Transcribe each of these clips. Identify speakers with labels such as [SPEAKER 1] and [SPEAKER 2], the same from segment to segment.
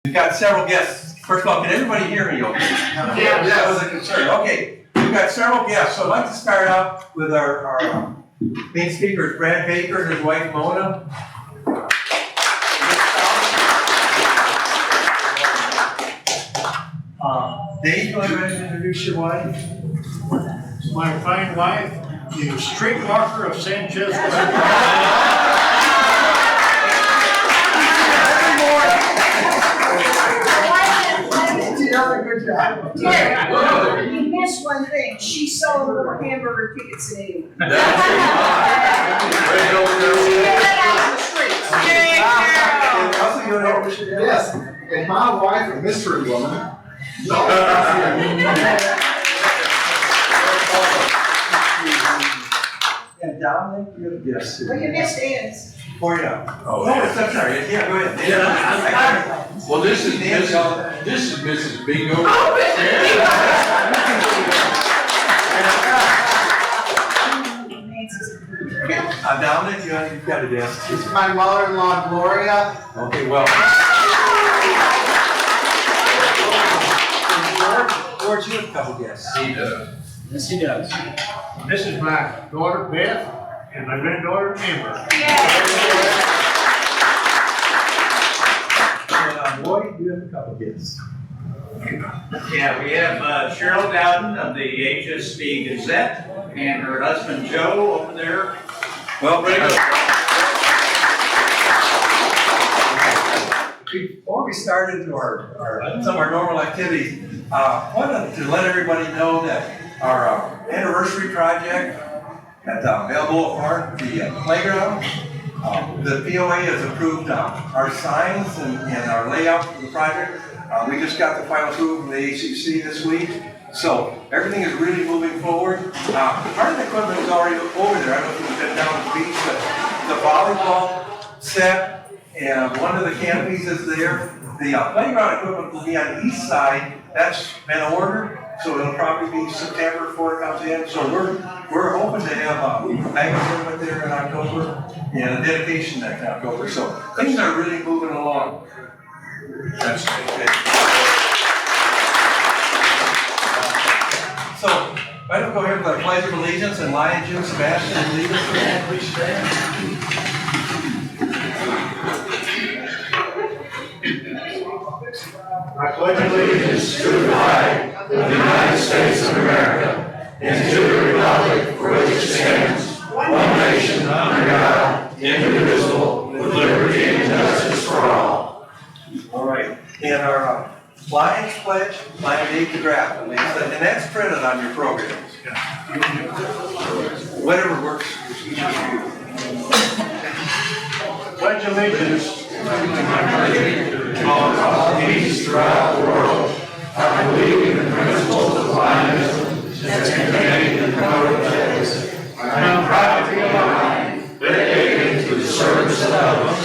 [SPEAKER 1] We've got several guests. First of all, can everybody hear me okay? Yeah, that was a concern. Okay, we've got several guests. So I'd like to start out with our main speakers, Brad Baker and his wife Mona. Dave, go ahead and introduce your wife.
[SPEAKER 2] My fine wife, the street walker of Sanchez.
[SPEAKER 3] Good job. Yeah, you missed one thing. She sold more hamburger tickets than anyone. She did that out in the streets.
[SPEAKER 4] Yes, and my wife, a mystery woman.
[SPEAKER 1] And Dominic, you have guests.
[SPEAKER 3] Well, you missed Ann's.
[SPEAKER 1] Oh, yeah. Oh, I'm sorry. Yeah, go ahead.
[SPEAKER 5] Yeah. Well, this is Mrs. Bingo.
[SPEAKER 3] Oh,
[SPEAKER 1] Dominic, you've got a desk.
[SPEAKER 4] This is my mother-in-law, Gloria.
[SPEAKER 1] Okay, well. George, you have a couple guests.
[SPEAKER 5] He does.
[SPEAKER 2] Yes, he does. This is my daughter Beth and my granddaughter Amber.
[SPEAKER 1] And Lloyd, you have a couple guests.
[SPEAKER 6] Yeah, we have Cheryl Dowden of the HSV Gazette and her husband Joe over there.
[SPEAKER 1] Well, very good. Before we start into some of our normal activities, I wanted to let everybody know that our anniversary project at Balboa Park, the playground, the POA has approved our signs and our layout for the project. We just got the final approval from the ACC this week. So everything is really moving forward. Part of the equipment is already over there. I don't know if you've been down at the beach, but the volleyball set and one of the canopies is there. The playground equipment will be on the east side. That's been ordered, so it'll probably be September before it comes in. So we're hoping to have a bag tournament there in October and a dedication next October. So things are really moving along. That's okay. So, why don't we go ahead with our pledge of allegiance, and Lion Jim Sebastian lead us for that, please stand.
[SPEAKER 2] I pledge allegiance to the flag of the United States of America and to the republic for which it stands, one nation under God, indivisible, with liberty and justice for all.
[SPEAKER 1] All right, and our Lions pledge, Lion Dave DeGraff, and that's printed on your programs. Whatever works for each of you.
[SPEAKER 2] Pledge allegiance to all peace throughout the world. I believe in the principles of Zionism as contained in the Code of Ethics. I am proud to be a Lion, dedicated to the service of others.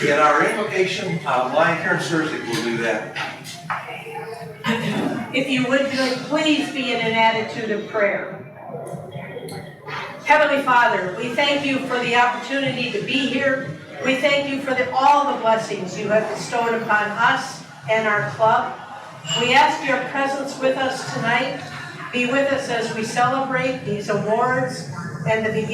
[SPEAKER 1] In our invocation, Lion Karen Sterzik will do that.
[SPEAKER 7] If you would, please be in an attitude of prayer. Heavenly Father, we thank you for the opportunity to be here. We thank you for all the blessings you have bestowed upon us and our club. We ask your presence with us tonight. Be with us as we celebrate these awards and the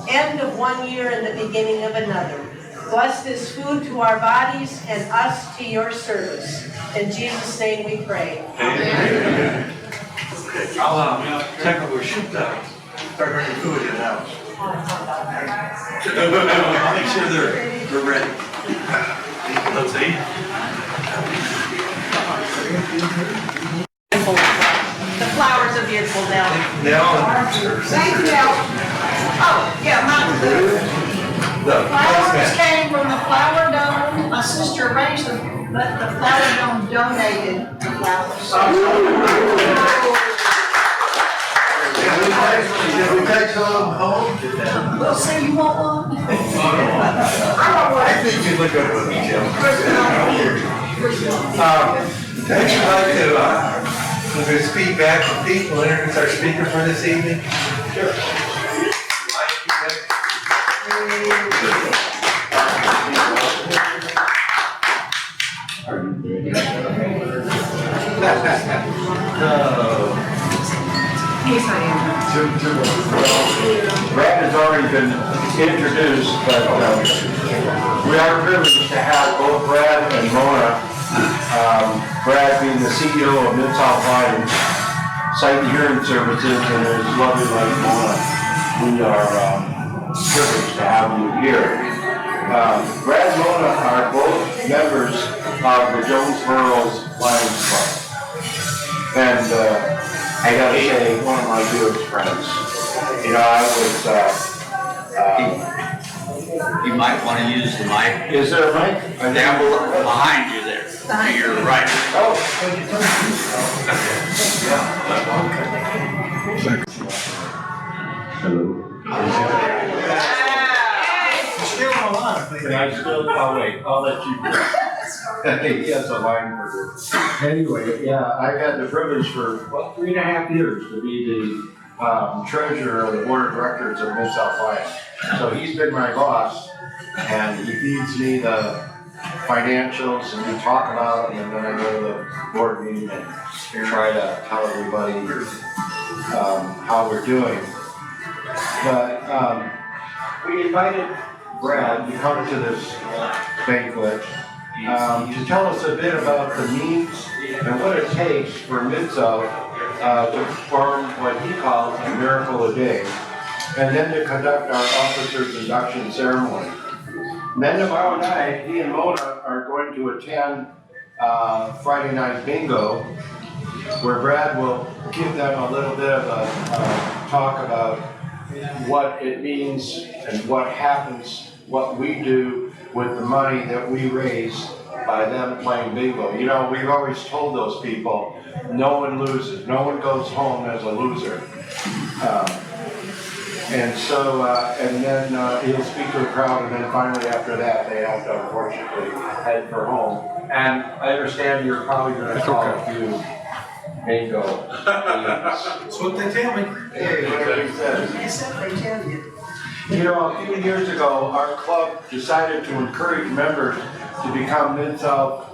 [SPEAKER 7] end of one year and the beginning of another. Bless this food to our bodies and us to your service. In Jesus' name we pray.
[SPEAKER 1] Amen. Okay, I'll check over shoot down. Start bringing food in the house. I'll make sure they're ready. Let's eat.
[SPEAKER 7] The flowers are beautiful now.
[SPEAKER 3] Thank you. Oh, yeah, the flowers came from the flower dome. My sister arranged them, but the flower dome donated the flowers.
[SPEAKER 4] Did we take some home?
[SPEAKER 3] We'll see, you want one? I want one.
[SPEAKER 4] I think you look good with them, Jim.
[SPEAKER 1] Next, I'd like to speak back to Pete. We'll introduce our speaker for this evening. Sure.
[SPEAKER 2] Brad has already been introduced, but we are privileged to have both Brad and Mona. Brad being the CEO of Mid-South Lions, Sight and Hearing Services, and his lovely wife Mona. We are privileged to have you here. Brad and Mona are both members of the Jonesboro's Lions Club. And I gotta say, one of my dearest friends. You know, I was,
[SPEAKER 6] You might want to use the mic
[SPEAKER 2] is there a mic?
[SPEAKER 6] down behind you there. To your right.
[SPEAKER 2] Oh.
[SPEAKER 4] Still on the line,
[SPEAKER 2] Can I still, oh wait, I'll let you go. He has a line for this. Anyway, yeah, I've had the privilege for, 3.5 years to be the treasurer of the board of directors of Mid-South Lions. So he's been my boss, and he feeds me the financials, and we talk about them, and then I go to the board meeting and try to tell everybody how we're doing. But we invited Brad to come to this banquet to tell us a bit about the needs and what it takes for Mid-South to perform what he calls a miracle a day, and then to conduct our officers' induction ceremony. And then tomorrow night, he and Mona are going to attend Friday night bingo, where Brad will give them a little bit of a talk about what it means and what happens, what we do with the money that we raise by them playing bingo. You know, we've always told those people, no one loses, no one goes home as a loser. And so, and then he'll speak to the crowd, and then finally after that, they have to unfortunately head for home. And I understand you're probably gonna call a few bingo.
[SPEAKER 4] That's what they tell me.
[SPEAKER 2] Hey, whatever he says.
[SPEAKER 3] Except they tell you.
[SPEAKER 2] You know, a few years ago, our club decided to encourage members to become Mid-South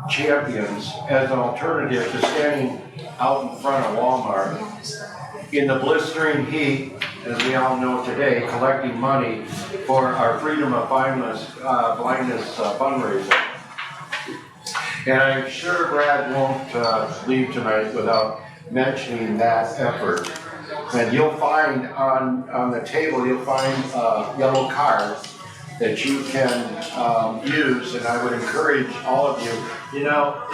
[SPEAKER 2] champions as an alternative to standing out in front of Walmart in the blistering heat, as we all know today, collecting money for our Freedom of Blindness fundraiser. And I'm sure Brad won't leave tonight without mentioning that effort. And you'll find on the table, you'll find yellow cards that you can use, and I would encourage all of you. You know,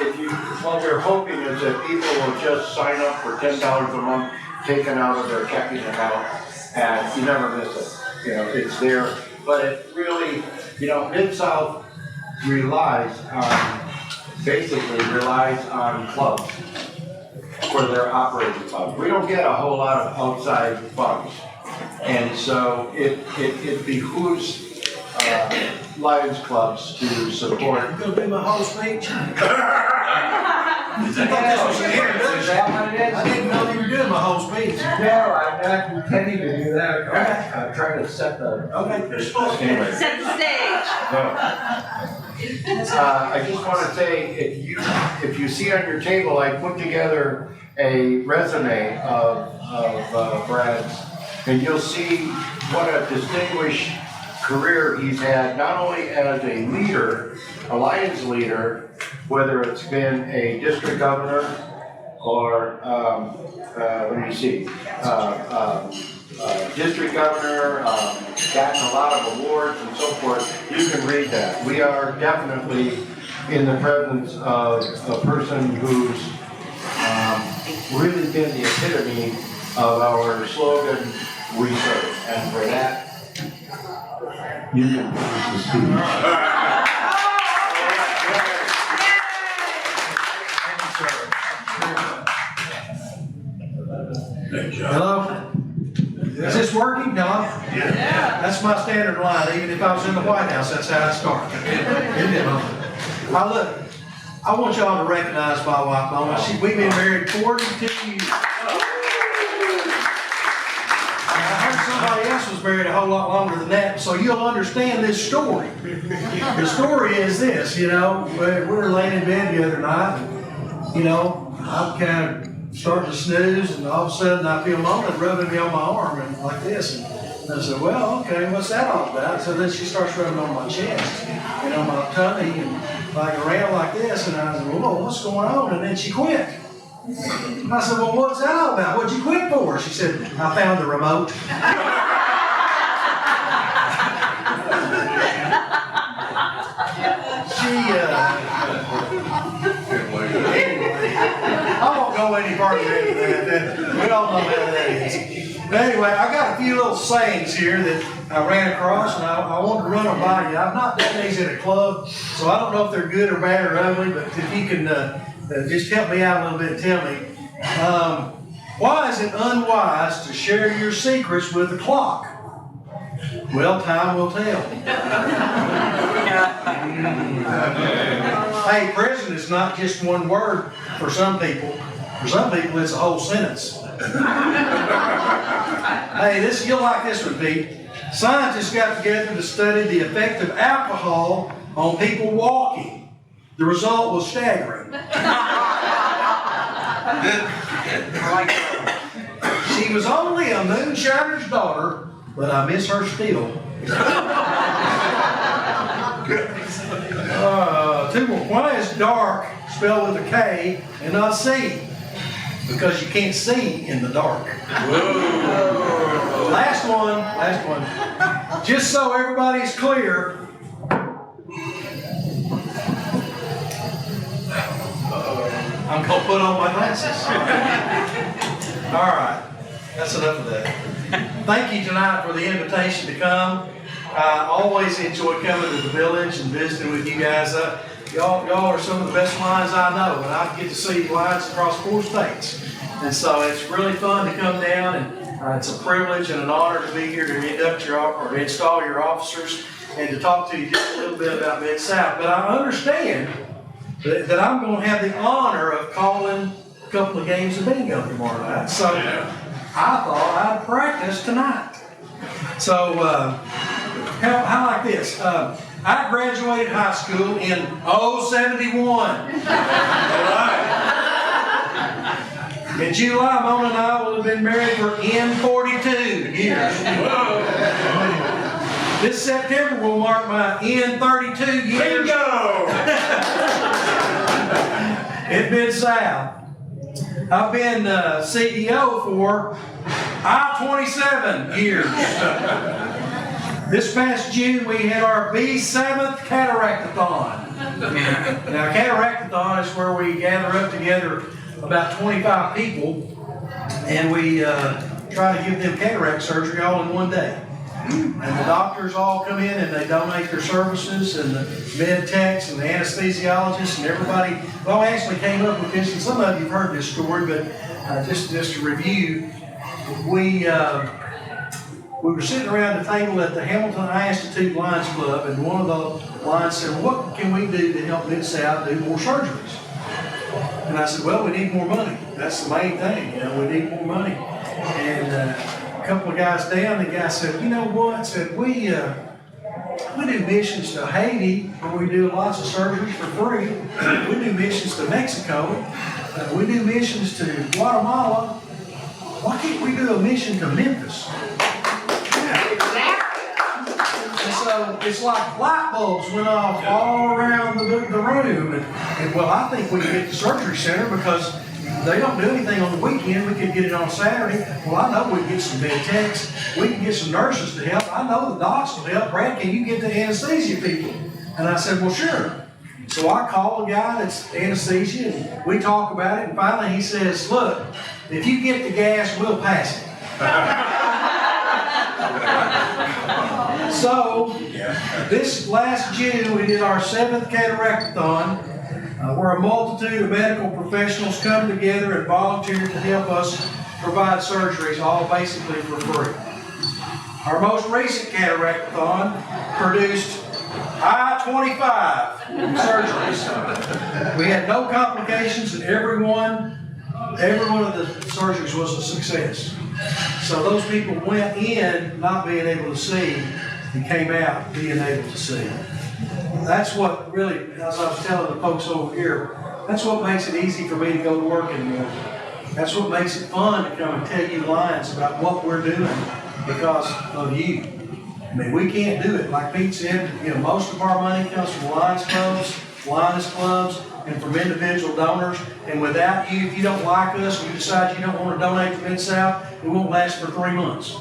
[SPEAKER 2] what we're hoping is that people will just sign up for $10 a month, taken out of their checking account, and you never miss it. You know, it's there, but it really, you know, Mid-South basically relies on clubs for their operating funds. We don't get a whole lot of outside funds. And so it behooves Lions clubs to support.
[SPEAKER 4] You gonna do my whole speech?
[SPEAKER 2] Is that what it is?
[SPEAKER 4] I didn't know you were doing my whole speech.
[SPEAKER 2] No, I'm not intending to do that. I'm trying to set the.
[SPEAKER 4] Okay.
[SPEAKER 2] Anyway.
[SPEAKER 7] Set the stage.
[SPEAKER 2] No. I just want to say, if you see on your table, I put together a resume of Brad's, and you'll see what a distinguished career he's had, not only as a leader, a Lions leader, whether it's been a district governor or, district governor, gotten a lot of awards and so forth. You can read that. We are definitely in the presence of a person who's really been the epitome of our slogan, "We serve," and for that, you can use the speech.
[SPEAKER 4] Hello? Is this working? Hello? Yeah. That's my standard line, even if I was in the White House, that's how I start. Isn't it, Mama? Now look, I want y'all to recognize my wife, Mama. We've been married 42 years. I heard somebody else was married a whole lot longer than that, so you'll understand this story. The story is this, you know, we were laying in bed the other night, and, you know, I'm kind of starting to snooze, and all of a sudden I feel Mama rubbing me on my arm and like this. And I said, well, okay, what's that all about? So then she starts rubbing on my chest and on my tummy and like around like this. And I said, whoa, what's going on? And then she quit. I said, well, what's that all about? What'd you quit for? She said, I found the remote. I won't go any further into that. We all know how that is. But anyway, I got a few little sayings here that I ran across, and I wanted to run them by you. I've not done these at a club, so I don't know if they're good or bad or ugly, but if you can just help me out a little bit and tell me. Why is it unwise to share your secrets with the clock? Well, time will tell. Hey, present is not just one word for some people. For some people, it's a whole sentence. Hey, you'll like this one, Pete. Scientists got together to study the effect of alcohol on people walking. The result was staggering. She was only a moonshiner's daughter, but I miss her still. Why is dark spelled with a K and not C? Because you can't see in the dark. Whoa. Last one. Just so everybody's clear. I'm going to put on my glasses. All right. That's enough of that. Thank you tonight for the invitation to come. I always enjoy coming to the village and visiting with you guys. Y'all are some of the best Lions I know, and I get to see Lions across 4 states. And so it's really fun to come down, and it's a privilege and an honor to be here to induct or install your officers and to talk to you just a little bit about Mid-South. But I understand that I'm going to have the honor of calling a couple of games of bingo tomorrow night. So I thought I'd practice tonight. So how like this? I graduated high school in 71. All right. In July, Mona and I will have been married for 42 years. This September will mark my 32 years. Bingo! It's been south. I've been CEO for 27 years. This past June, we had our B7th Cataract-a-thon. Now, Cataract-a-thon is where we gather up together about 25 people, and we try to give them cataract surgery all in one day. And the doctors all come in and they donate their services, and the med techs and the anesthesiologists and everybody. Well, I actually came up with this, and some of you have heard this story, but just to review, we were sitting around the table at the Hamilton Eye Institute Lions Club, and one of the Lions said, what can we do to help Mid-South do more surgeries? And I said, well, we need more money. That's the main thing, we need more money. And a couple of guys down, the guy said, you know what? Said, we do missions to Haiti, where we do lots of surgeries for free. We do missions to Mexico. We do missions to Guatemala. Why can't we do a mission to Memphis? And so it's like light bulbs went off all around the room. And well, I think we can get the surgery center because they don't do anything on the weekend. We could get it on Saturday. Well, I know we can get some med techs. We can get some nurses to help. I know the docs will help. Brad, can you get the anesthesia people? And I said, well, sure. So I called a guy that's anesthesia, and we talk about it. And finally he says, look, if you get the gas, we'll pass it. So, this last June, we did our 7th Cataract-a-thon, where a multitude of medical professionals come together and volunteer to help us provide surgeries, all basically for free. Our most recent Cataract-a-thon produced 25 surgeries. We had no complications, and every one of the surgeries was a success. So those people went in not being able to see and came out being able to see. That's what really, as I was telling the folks over here, That's what makes it easy for me to go to work in the morning. That's what makes it fun to come and tell you Lions about what we're doing because of you. I mean, we can't do it. Like Pete said, you know, most of our money comes from Lions clubs, Lions clubs, and from individual donors. And without you, if you don't like us and you decide you don't want to donate to Mid-South, it won't last for 3 months.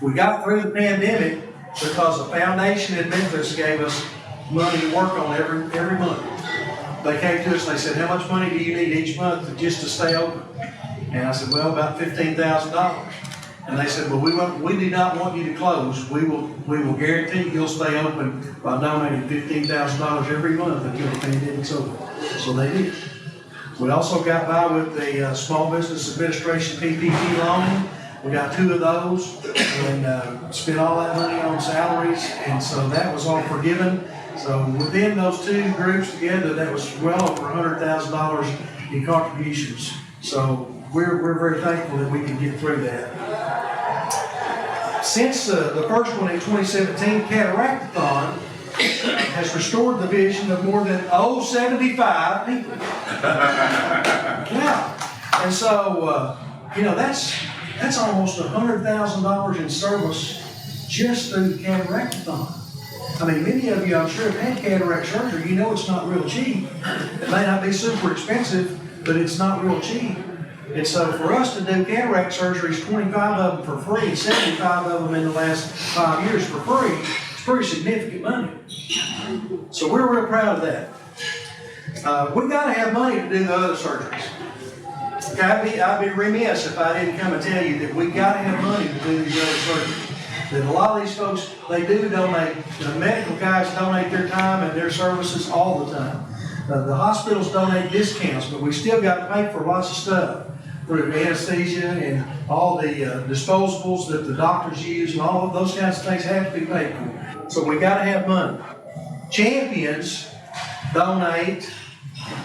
[SPEAKER 4] We got through the pandemic because the foundation in Memphis gave us money to work on every month. They came to us and they said, how much money do you need each month just to stay open? And I said, well, about $15,000. And they said, well, we do not want you to close. We will guarantee you'll stay open by donating $15,000 every month until the pandemic's over. So they did. We also got by with the Small Business Administration PPP loan. We got 2 of those and spent all that money on salaries. And so that was all forgiven. So within those 2 groups together, that was well over $100,000 in contributions. So we're very thankful that we can get through that. Since the first one in 2017, Cataract-a-thon has restored the vision of more than 75 people. Yeah, and so you know that's almost $100,000 in service just through the Cataract-a-thon. I mean, many of you, I'm sure, have had cataract surgery. You know it's not real cheap. It may not be super expensive, but it's not real cheap. And so for us to do cataract surgeries, 25 of them for free, and 75 of them in the last 5 years for free, it's pretty significant money. So we're real proud of that. We got to have money to do the other surgeries. Okay, I'd be remiss if I didn't come and tell you that we got to have money to do these other surgeries. That a lot of these folks, they do donate, the medical guys donate their time and their services all the time. The hospitals donate discounts, but we still got to pay for lots of stuff. Through anesthesia and all the disposables that the doctors use and all of those kinds of things have to be paid for. So we got to have money. Champions donate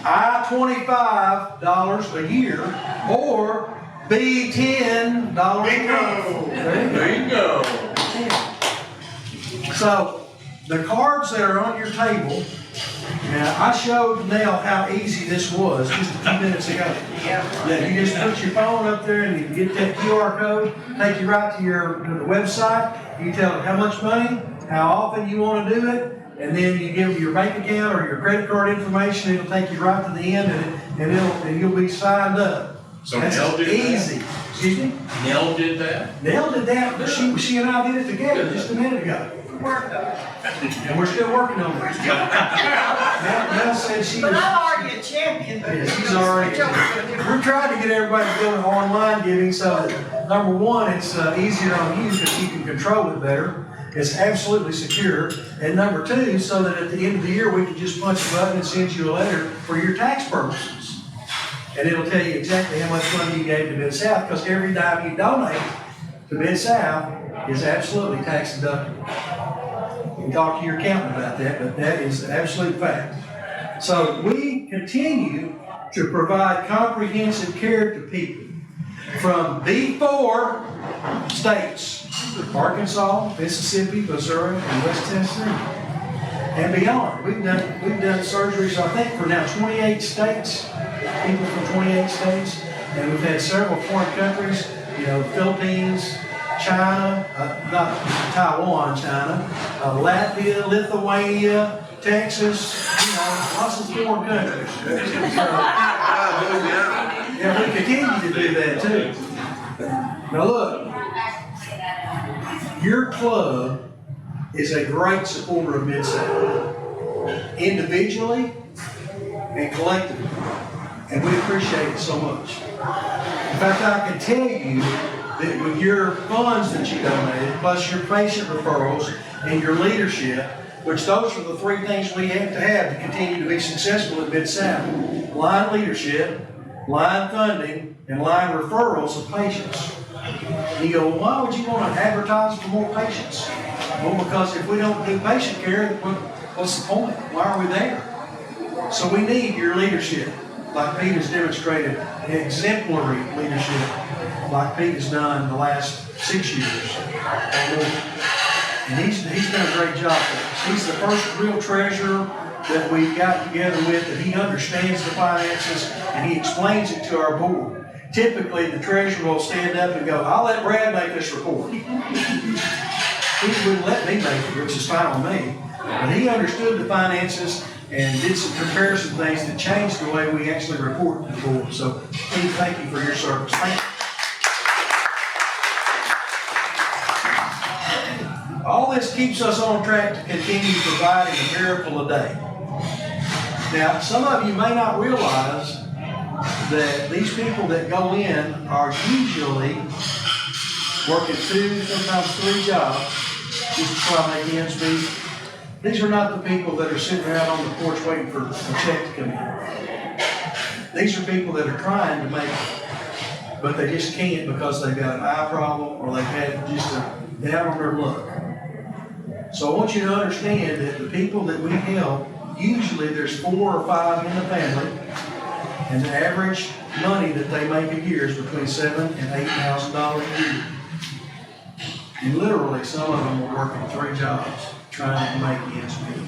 [SPEAKER 4] I-$25 a year or B-$10 a month.
[SPEAKER 5] There you go.
[SPEAKER 4] So the cards that are on your table, now I showed Nell how easy this was just a few minutes ago. Yeah, you just put your phone up there and you get that QR code, take you right to the website. You tell them how much money, how often you want to do it, and then you give them your bank account or your credit card information. It'll take you right to the end, and you'll be signed up.
[SPEAKER 5] So
[SPEAKER 4] that's
[SPEAKER 5] Nell did
[SPEAKER 4] easy.
[SPEAKER 5] that?
[SPEAKER 4] Excuse me?
[SPEAKER 5] Nell did that?
[SPEAKER 4] Nell did that, but she and I did it together just a minute ago. And we're still working on it. Nell said she
[SPEAKER 3] But
[SPEAKER 4] was.
[SPEAKER 3] I'm already a champion.
[SPEAKER 4] Yeah, she's already. We're trying to get everybody to go to online giving so that, number one, it's easier on you because you can control it better. It's absolutely secure. And number two, so that at the end of the year, we can just punch a button and send you a letter for your tax purposes. And it'll tell you exactly how much money you gave to Mid-South because every dime you donate to Mid-South is absolutely tax deductible. You can talk to your accountant about that, but that is an absolute fact. So we continue to provide comprehensive care to people from B4 states, Arkansas, Mississippi, Missouri, and West Tennessee, and beyond. We've done surgeries, I think, for now 28 states, people from 28 states, and we've had several foreign countries, you know, Philippines, China, not Taiwan, China, Latvia, Lithuania, Texas, you know, lots of foreign countries. Yeah, we continue to do that too. Now look, your club is a great supporter of Mid-South, individually and collectively, and we appreciate it so much. In fact, I can tell you that with your funds that you donated, plus your patient referrals and your leadership, which those are the three things we have to continue to be successful at Mid-South: line leadership, line funding, and line referrals of patients. And you go, well, why would you want to advertise for more patients? Well, because if we don't do patient care, what's the point? Why are we there? So we need your leadership, like Pete has demonstrated, exemplary leadership, like Pete has done the last 6 years. And he's done a great job for us. He's the first real treasurer that we've got together with, that he understands the finances and he explains it to our board. Typically, the treasurer will stand up and go, I'll let Brad make this report. He wouldn't let me make it, which is fine with me. But he understood the finances and did some comparison things that changed the way we actually report to the board. So, Steve, thank you for your service. Thank you. All this keeps us on track to continue providing a miracle a day. Now, some of you may not realize that these people that go in are usually working 2, sometimes 3 jobs just to try to make ends meet. These are not the people that are sitting around on the porch waiting for a check to come in. These are people that are trying to make it, but they just can't because they've got an eye problem or they've had just a down on their luck. So I want you to understand that the people that we help, usually there's 4 or 5 in the family, and the average money that they make a year is between $7,000 and $8,000 a year. And literally, some of them are working 3 jobs trying to make ends meet.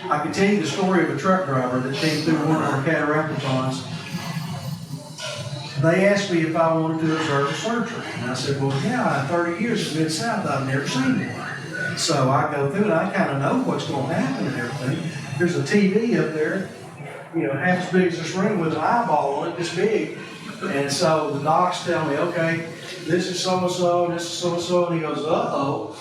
[SPEAKER 4] I can tell you the story of a truck driver that came through one of our cataract ponds. They asked me if I wanted to observe surgery. And I said, well, yeah, in 30 years at Mid-South, I've never seen one. So I go through and I kind of know what's going to happen and everything. There's a TV up there, half as big as this room with an eyeball on it, this big. And so the docs tell me, okay, this is so-and-so, and this is so-and-so, and he goes, uh-oh.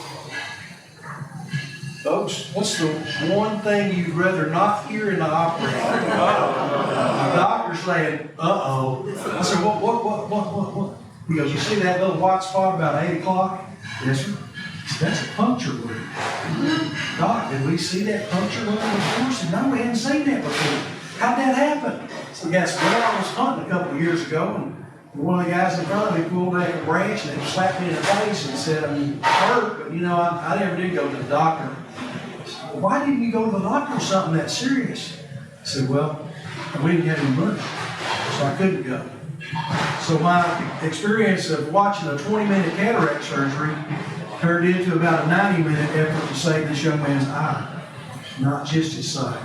[SPEAKER 4] Folks, what's the one thing you'd rather not hear in the operating room? The doctor's saying, uh-oh. I said, what? He goes, you see that little white spot about 8 o'clock? Yes, sir. That's a puncture wound. Doc, did we see that puncture wound before? I said, no, we hadn't seen that before. How'd that happen? So guess what? I was hunting a couple of years ago, and one of the guys in front of me pulled back a branch and he slapped me in the face and said, I'm hurt, but I never did go to the doctor. Well, why didn't you go to the doctor for something that serious? I said, well, we didn't have any money, so I couldn't go. So my experience of watching a 20-minute cataract surgery turned into about a 90-minute effort to save this young man's eye, not just his sight.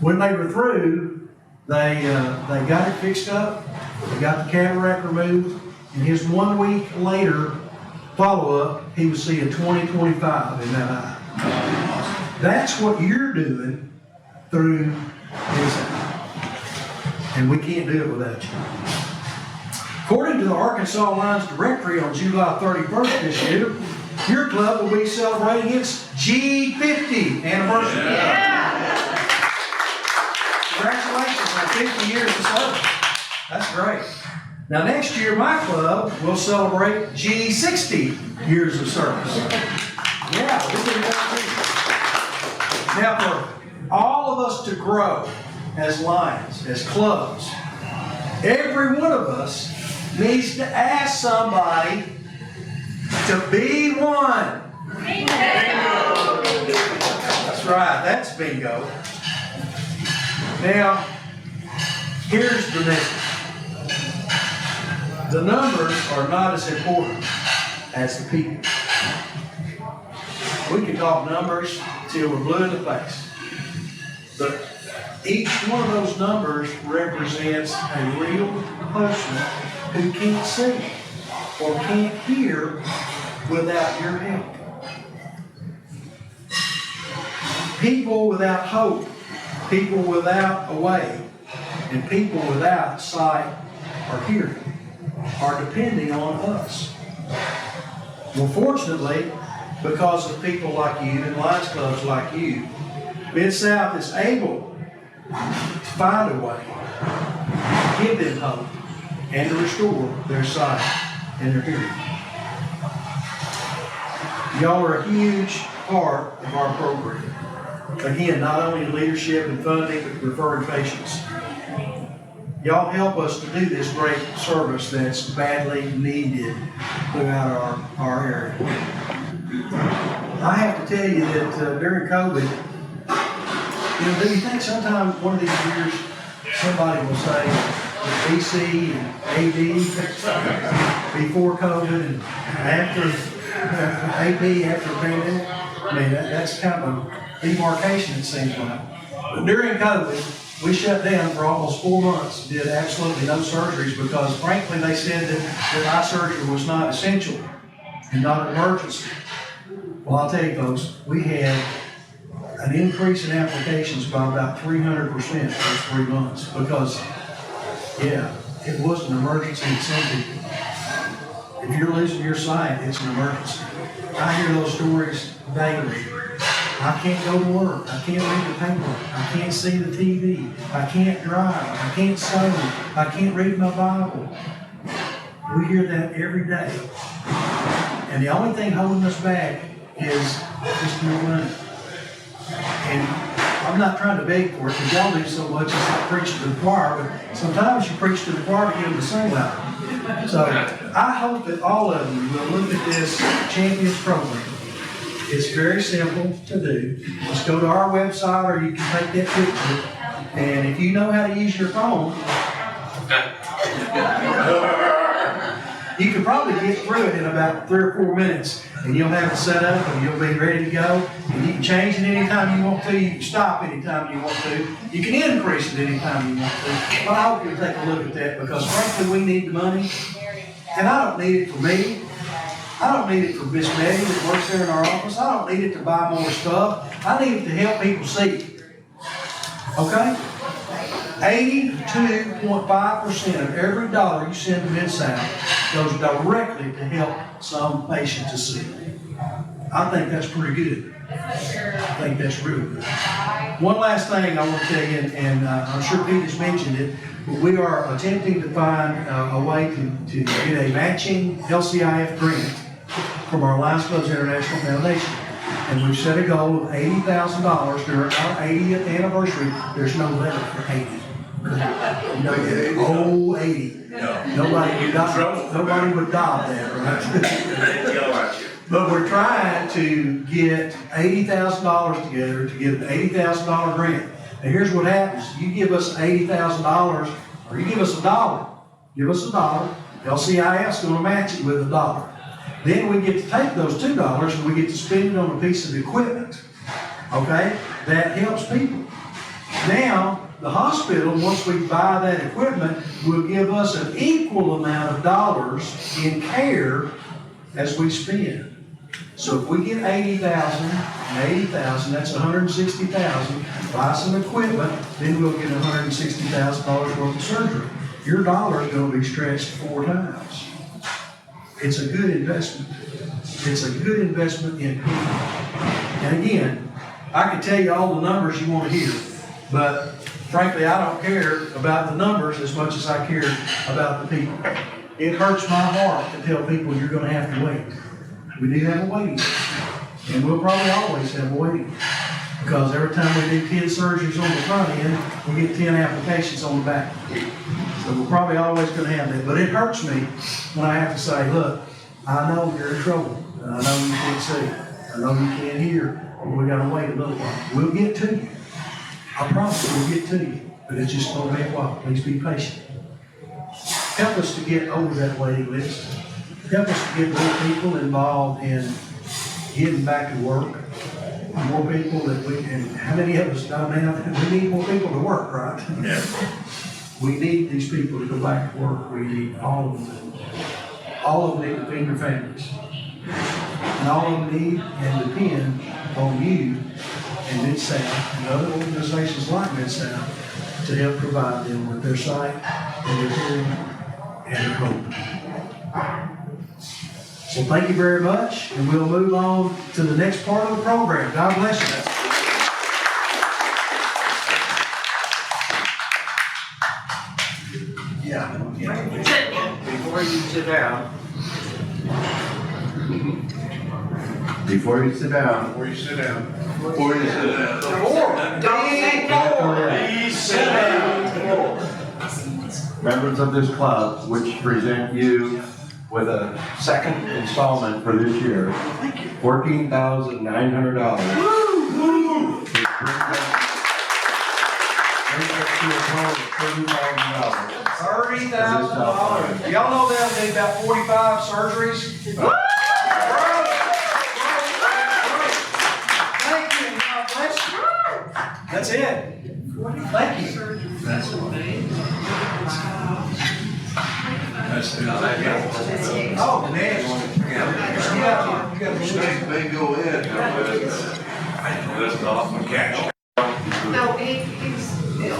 [SPEAKER 4] When they were through, they got it fixed up, they got the cataract removed, and his 1 week later follow-up, he was seeing 20/25 in that eye. That's what you're doing through his eye. And we can't do it without you. According to the Arkansas Lions directory on July 31st this year, your club will be celebrating its G50 anniversary.
[SPEAKER 7] Yeah.
[SPEAKER 4] Congratulations on 50 years of service. That's great. Now next year, my club will celebrate G60 years of service. Yeah, we'll do that too. Now for all of us to grow as Lions, as clubs, every one of us needs to ask somebody to be one. Bingo! That's right, that's bingo. Now, here's the message. The numbers are not as important as the people. We can talk numbers till we're blue in the face. But each one of those numbers represents a real person who can't see or can't hear without your help. People without hope, people without a way, and people without sight or hearing are depending on us. Well, fortunately, because of people like you and Lions clubs like you, Mid-South is able to find a way to give them hope and to restore their sight and their hearing. Y'all are a huge part of our program. Again, not only leadership and funding, but referring patients. Y'all help us to do this great service that's badly needed throughout our area. I have to tell you that during COVID, do you think sometimes one of these years somebody will say BC and AD before COVID and after AD after the pandemic? I mean, that's kind of a demarcation, it seems like. During COVID, we shut down for almost 4 months, did absolutely no surgeries because frankly, they said that eye surgery was not essential and not an emergency. Well, I'll tell you folks, we had an increase in applications by about 300% those 3 months because, yeah, it was an emergency in some people. If you're losing your sight, it's an emergency. I hear those stories daily. I can't go to work. I can't read the paper. I can't see the TV. I can't drive. I can't sew. I can't read my Bible. We hear that every day. And the only thing holding us back is just no money. And I'm not trying to beg for it because y'all do so much as I preach to the choir, but sometimes you preach to the choir to get them to sing loud. So I hope that all of you will look at this Champions program. It's very simple to do. Just go to our website or you can take that picture. And if you know how to use your phone, you can probably get through it in about 3 or 4 minutes. And you'll have it set up and you'll be ready to go. And you can change it anytime you want to. You can stop anytime you want to. You can increase it anytime you want to. But I hope you'll take a look at that because frankly we need the money. And I don't need it for me. I don't need it for Miss Betty that works there in our office. I don't need it to buy more stuff. I need it to help people see. Okay? 82.5% of every dollar you send to Mid-South goes directly to help some patient to see. I think that's pretty good. I think that's really good. One last thing I want to tell you, and I'm sure Pete has mentioned it, but we are attempting to find a way to get a matching LCIF grant from our Lions Clubs International Foundation. And we've set a goal of $80,000 during our 80th anniversary. There's no letter for 80. No, 80. Nobody would adopt that, right? But we're trying to get $80,000 together to get an $80,000 grant. And here's what happens. You give us $80,000 or you give us $1. Give us $1. LCIF is going to match it with $1. Then we get to take those $2 and we get to spend it on a piece of equipment, okay, that helps people. Now, the hospital, once we buy that equipment, will give us an equal amount of dollars in care as we spend. So if we get 80,000 and 80,000, that's 160,000. Buy some equipment, then we'll get $160,000 worth of surgery. Your dollar is going to be stretched 4 times. It's a good investment. It's a good investment in people. And again, I can tell you all the numbers you want to hear, but frankly, I don't care about the numbers as much as I care about the people. It hurts my heart to tell people you're going to have to wait. We do have a waiting list, and we'll probably always have a waiting list because every time we do 10 surgeries on the front end, we get 10 applications on the back. So we're probably always going to have that. But it hurts me when I have to say, look, I know you're in trouble, and I know you can't see, I know you can't hear, but we got to wait a little while. We'll get to you. I promise we'll get to you, but it's just going to be a while. Please be patient. Help us to get over that waiting list. Help us to get more people involved in getting back to work. More people that we, and how many of us, I mean, we need more people to work, right?
[SPEAKER 2] Yeah.
[SPEAKER 4] We need these people to go back to work. We need all of them. All of them need to feed their families. And all of them need and depend on you and Mid-South and other organizations like Mid-South to help provide them with their sight and their hearing and their hope. So thank you very much, and we'll move on to the next part of the program. God bless you.
[SPEAKER 6] Before you sit down.
[SPEAKER 2] Before you sit down.
[SPEAKER 5] Before you sit down.
[SPEAKER 6] Please sit down.
[SPEAKER 2] Members of this club, which present you with a second installment for this year, $14,900.
[SPEAKER 4] $30,000. Y'all know that would be about 45 surgeries? Thank you, God bless you. That's it. Thank you.
[SPEAKER 5] That's the name. That's the name.
[SPEAKER 4] Oh, next.
[SPEAKER 5] Go ahead. That's awesome catch.
[SPEAKER 3] No, he's ill.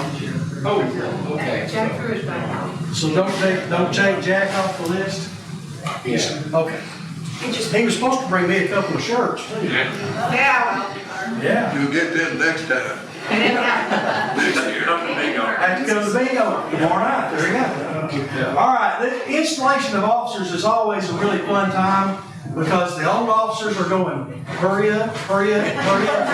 [SPEAKER 5] Oh, okay.
[SPEAKER 3] Jack Drew is back.
[SPEAKER 4] So don't take Jack off the list?
[SPEAKER 5] Yeah.
[SPEAKER 4] Okay. He was supposed to bring me a couple of shirts too.
[SPEAKER 3] Yeah,
[SPEAKER 4] Yeah.
[SPEAKER 5] You'll get them next time. Next year.
[SPEAKER 4] I have to go to the bingo tomorrow night. There we go. All right, the installation of officers is always a really fun time because the old officers are going, hurry up, hurry up, hurry up.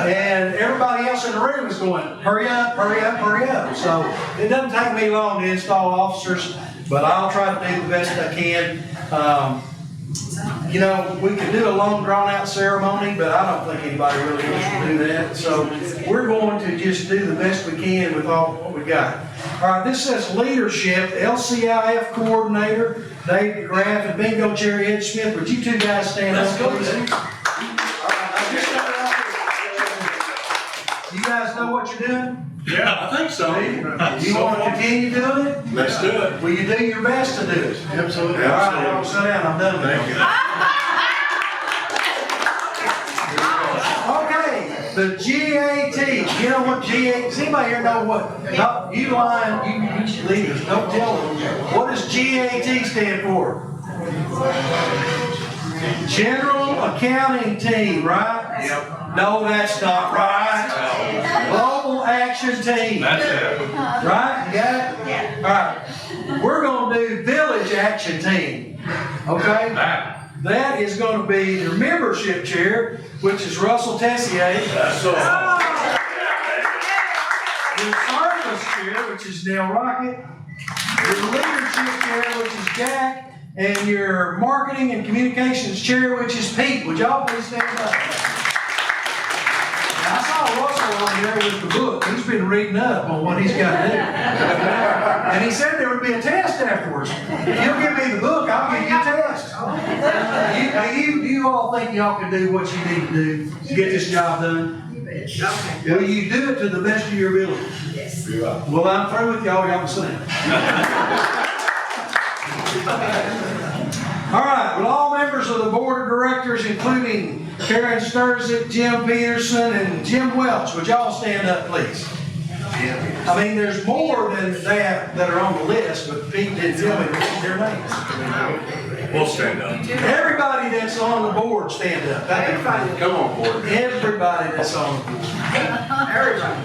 [SPEAKER 4] And everybody else in the room is going, hurry up, hurry up, hurry up. So it doesn't take me long to install officers, but I'll try to do the best I can. You know, we could do a long drawn out ceremony, but I don't think anybody really wants to do that. So we're going to just do the best we can with all what we got. All right, this says leadership, LCIF coordinator, Dave DeGraff, and bingo chair Ed Smith. Would you two guys stand up, please? All right, now just start out here. You guys know what you're doing?
[SPEAKER 5] Yeah, I think so.
[SPEAKER 4] You want to continue doing it?
[SPEAKER 5] Let's do it.
[SPEAKER 4] Will you do your best to do it?
[SPEAKER 5] Absolutely.
[SPEAKER 4] All right, y'all sit down. I'm done with
[SPEAKER 5] Thank you.
[SPEAKER 4] Okay, the GAT. You know what GAT? Does anybody here know what? No, you lying, you leaders, don't tell them. What does GAT stand for? General Accounting Team, right?
[SPEAKER 5] Yep.
[SPEAKER 4] No, that's not right. Global Action Team.
[SPEAKER 5] That's it.
[SPEAKER 4] Right? You got it? Yeah. All right. We're going to do Village Action Team. Okay? That is going to be your membership chair, which is Russell Tessier.
[SPEAKER 5] That's all.
[SPEAKER 4] Your service chair, which is Dale Rocket. Your leadership chair, which is Jack. And your marketing and communications chair, which is Pete. Would y'all please stand up? I saw Russell on there with the book. He's been reading up on what he's got to do. And he said there would be a test afterwards. If you'll give me the book, I'll give you a test. You all think y'all can do what you need to do to get this job done? Will you do it to the best of your ability?
[SPEAKER 3] Yes.
[SPEAKER 4] Well, I'm through with y'all. Y'all can sit. All right, well, all members of the board of directors, including Karen Sterzik, Jim Peterson, and Jim Welch, would y'all stand up, please? I mean, there's more than that are on the list, but Pete didn't tell me their names.
[SPEAKER 5] We'll stand up.
[SPEAKER 4] Everybody that's on the board, stand up.
[SPEAKER 5] Come on, board.
[SPEAKER 4] Everybody that's on the board.
[SPEAKER 3] Everybody.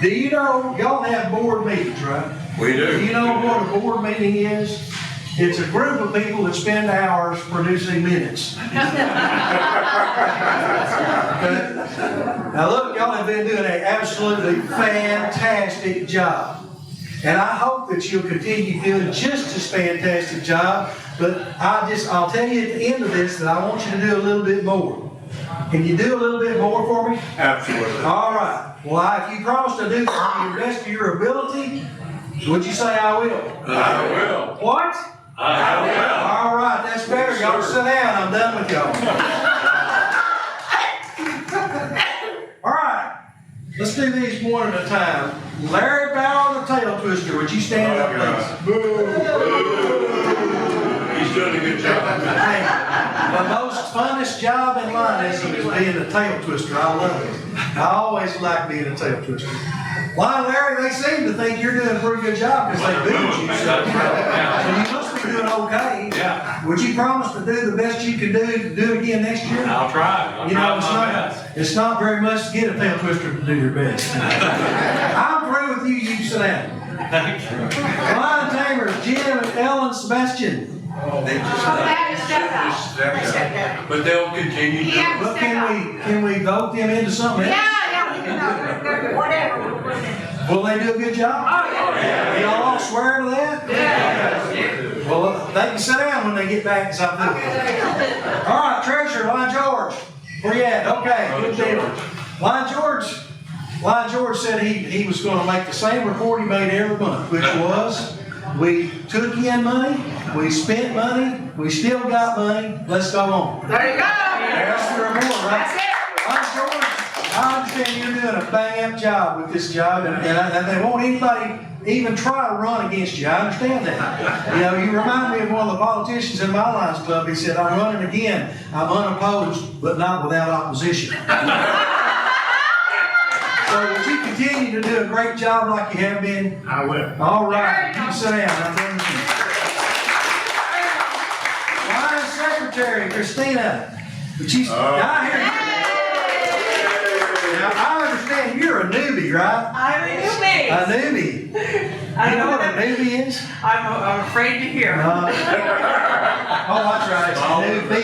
[SPEAKER 4] Do you know, y'all have board meetings, right?
[SPEAKER 5] We
[SPEAKER 4] Do
[SPEAKER 5] do.
[SPEAKER 4] you know what a board meeting is? It's a group of people that spend hours producing minutes. Okay? Now look, y'all have been doing an absolutely fantastic job. And I hope that you'll continue doing just as fantastic job, but I'll tell you at the end of this that I want you to do a little bit more. Can you do a little bit more for me?
[SPEAKER 5] Absolutely.
[SPEAKER 4] All right. Well, if you promise to do the best of your ability, would you say I will?
[SPEAKER 5] I will.
[SPEAKER 4] What?
[SPEAKER 5] I will.
[SPEAKER 4] All right, that's better. Y'all sit down. I'm done with y'all. All right, let's do these one at a time. Larry Bauer, the tail twister. Would you stand up, please?
[SPEAKER 5] He's doing a good job.
[SPEAKER 4] Hey, the most funnest job in Lionism is being a tail twister. I love it. I always like being a tail twister. Lion Larry, they seem to think you're doing a pretty good job because they beat you. So you must be doing okay.
[SPEAKER 5] Yeah.
[SPEAKER 4] Would you promise to do the best you can do it again next year?
[SPEAKER 5] I'll try.
[SPEAKER 4] You know, it's not very much to get a tail twister to do their best. I'm through with you. You sit down. Lion Tamers, Jim and Ellen Sebastian.
[SPEAKER 5] They just step out. But they'll continue to.
[SPEAKER 3] Yeah.
[SPEAKER 4] But can we vote them into something else?
[SPEAKER 3] Whatever.
[SPEAKER 4] Will they do a good job?
[SPEAKER 3] Oh, yeah.
[SPEAKER 4] Y'all all swear to that?
[SPEAKER 3] Yeah.
[SPEAKER 4] Well, they can sit down when they get back to something. All right, Treasurer, Lion George. Where you at? Okay, good deal. Lion George said he was going to make the same report he made every month, which was, we took in money, we spent money, we still got money, let's go on.
[SPEAKER 3] There you go.
[SPEAKER 4] Ask for more, right?
[SPEAKER 3] That's it.
[SPEAKER 4] Lion George, I understand you're doing a bang-up job with this job, and they won't anybody even try to run against you. I understand that. You know, you remind me of one of the politicians in my Lions Club. He said, I'm running again. I'm unopposed, but not without opposition. So would you continue to do a great job like you have been?
[SPEAKER 2] I will.
[SPEAKER 4] All right, you can sit down. I'm done with you. Lions Secretary, Christina. But she's not here. Now, I understand you're a newbie, right?
[SPEAKER 8] I'm a newbie.
[SPEAKER 4] A newbie. You know what a newbie is?
[SPEAKER 8] I'm afraid to hear.
[SPEAKER 4] Oh, that's right. It's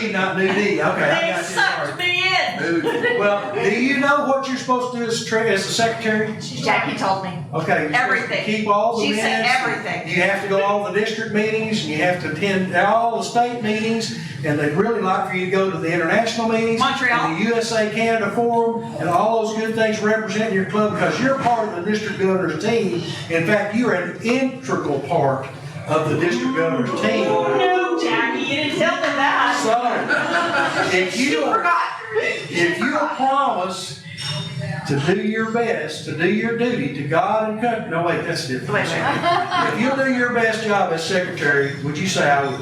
[SPEAKER 4] new B, not new D. Okay, I
[SPEAKER 8] They
[SPEAKER 4] got you.
[SPEAKER 8] sucked
[SPEAKER 4] Sorry.
[SPEAKER 8] me in.
[SPEAKER 4] Well, do you know what you're supposed to do as a secretary?
[SPEAKER 8] Jackie told me.
[SPEAKER 4] Okay. you're supposed to
[SPEAKER 8] Everything.
[SPEAKER 4] Keep all the
[SPEAKER 8] She
[SPEAKER 4] minutes.
[SPEAKER 8] said everything.
[SPEAKER 4] You have to go to all the district meetings, and you have to attend all the state meetings, and they'd really like for you to go to the international meetings.
[SPEAKER 8] Montreal.
[SPEAKER 4] And the USA Canada Forum, and all those good things representing your club, because you're part of the district governor's team. In fact, you're an integral part of the district governor's team.
[SPEAKER 8] No, Jackie, you didn't tell them that.
[SPEAKER 4] So, if you promise to do your best, to do your duty to God and country, no wait, that's different.
[SPEAKER 8] Wait.
[SPEAKER 4] If you'll do your best job as secretary, would you say I would?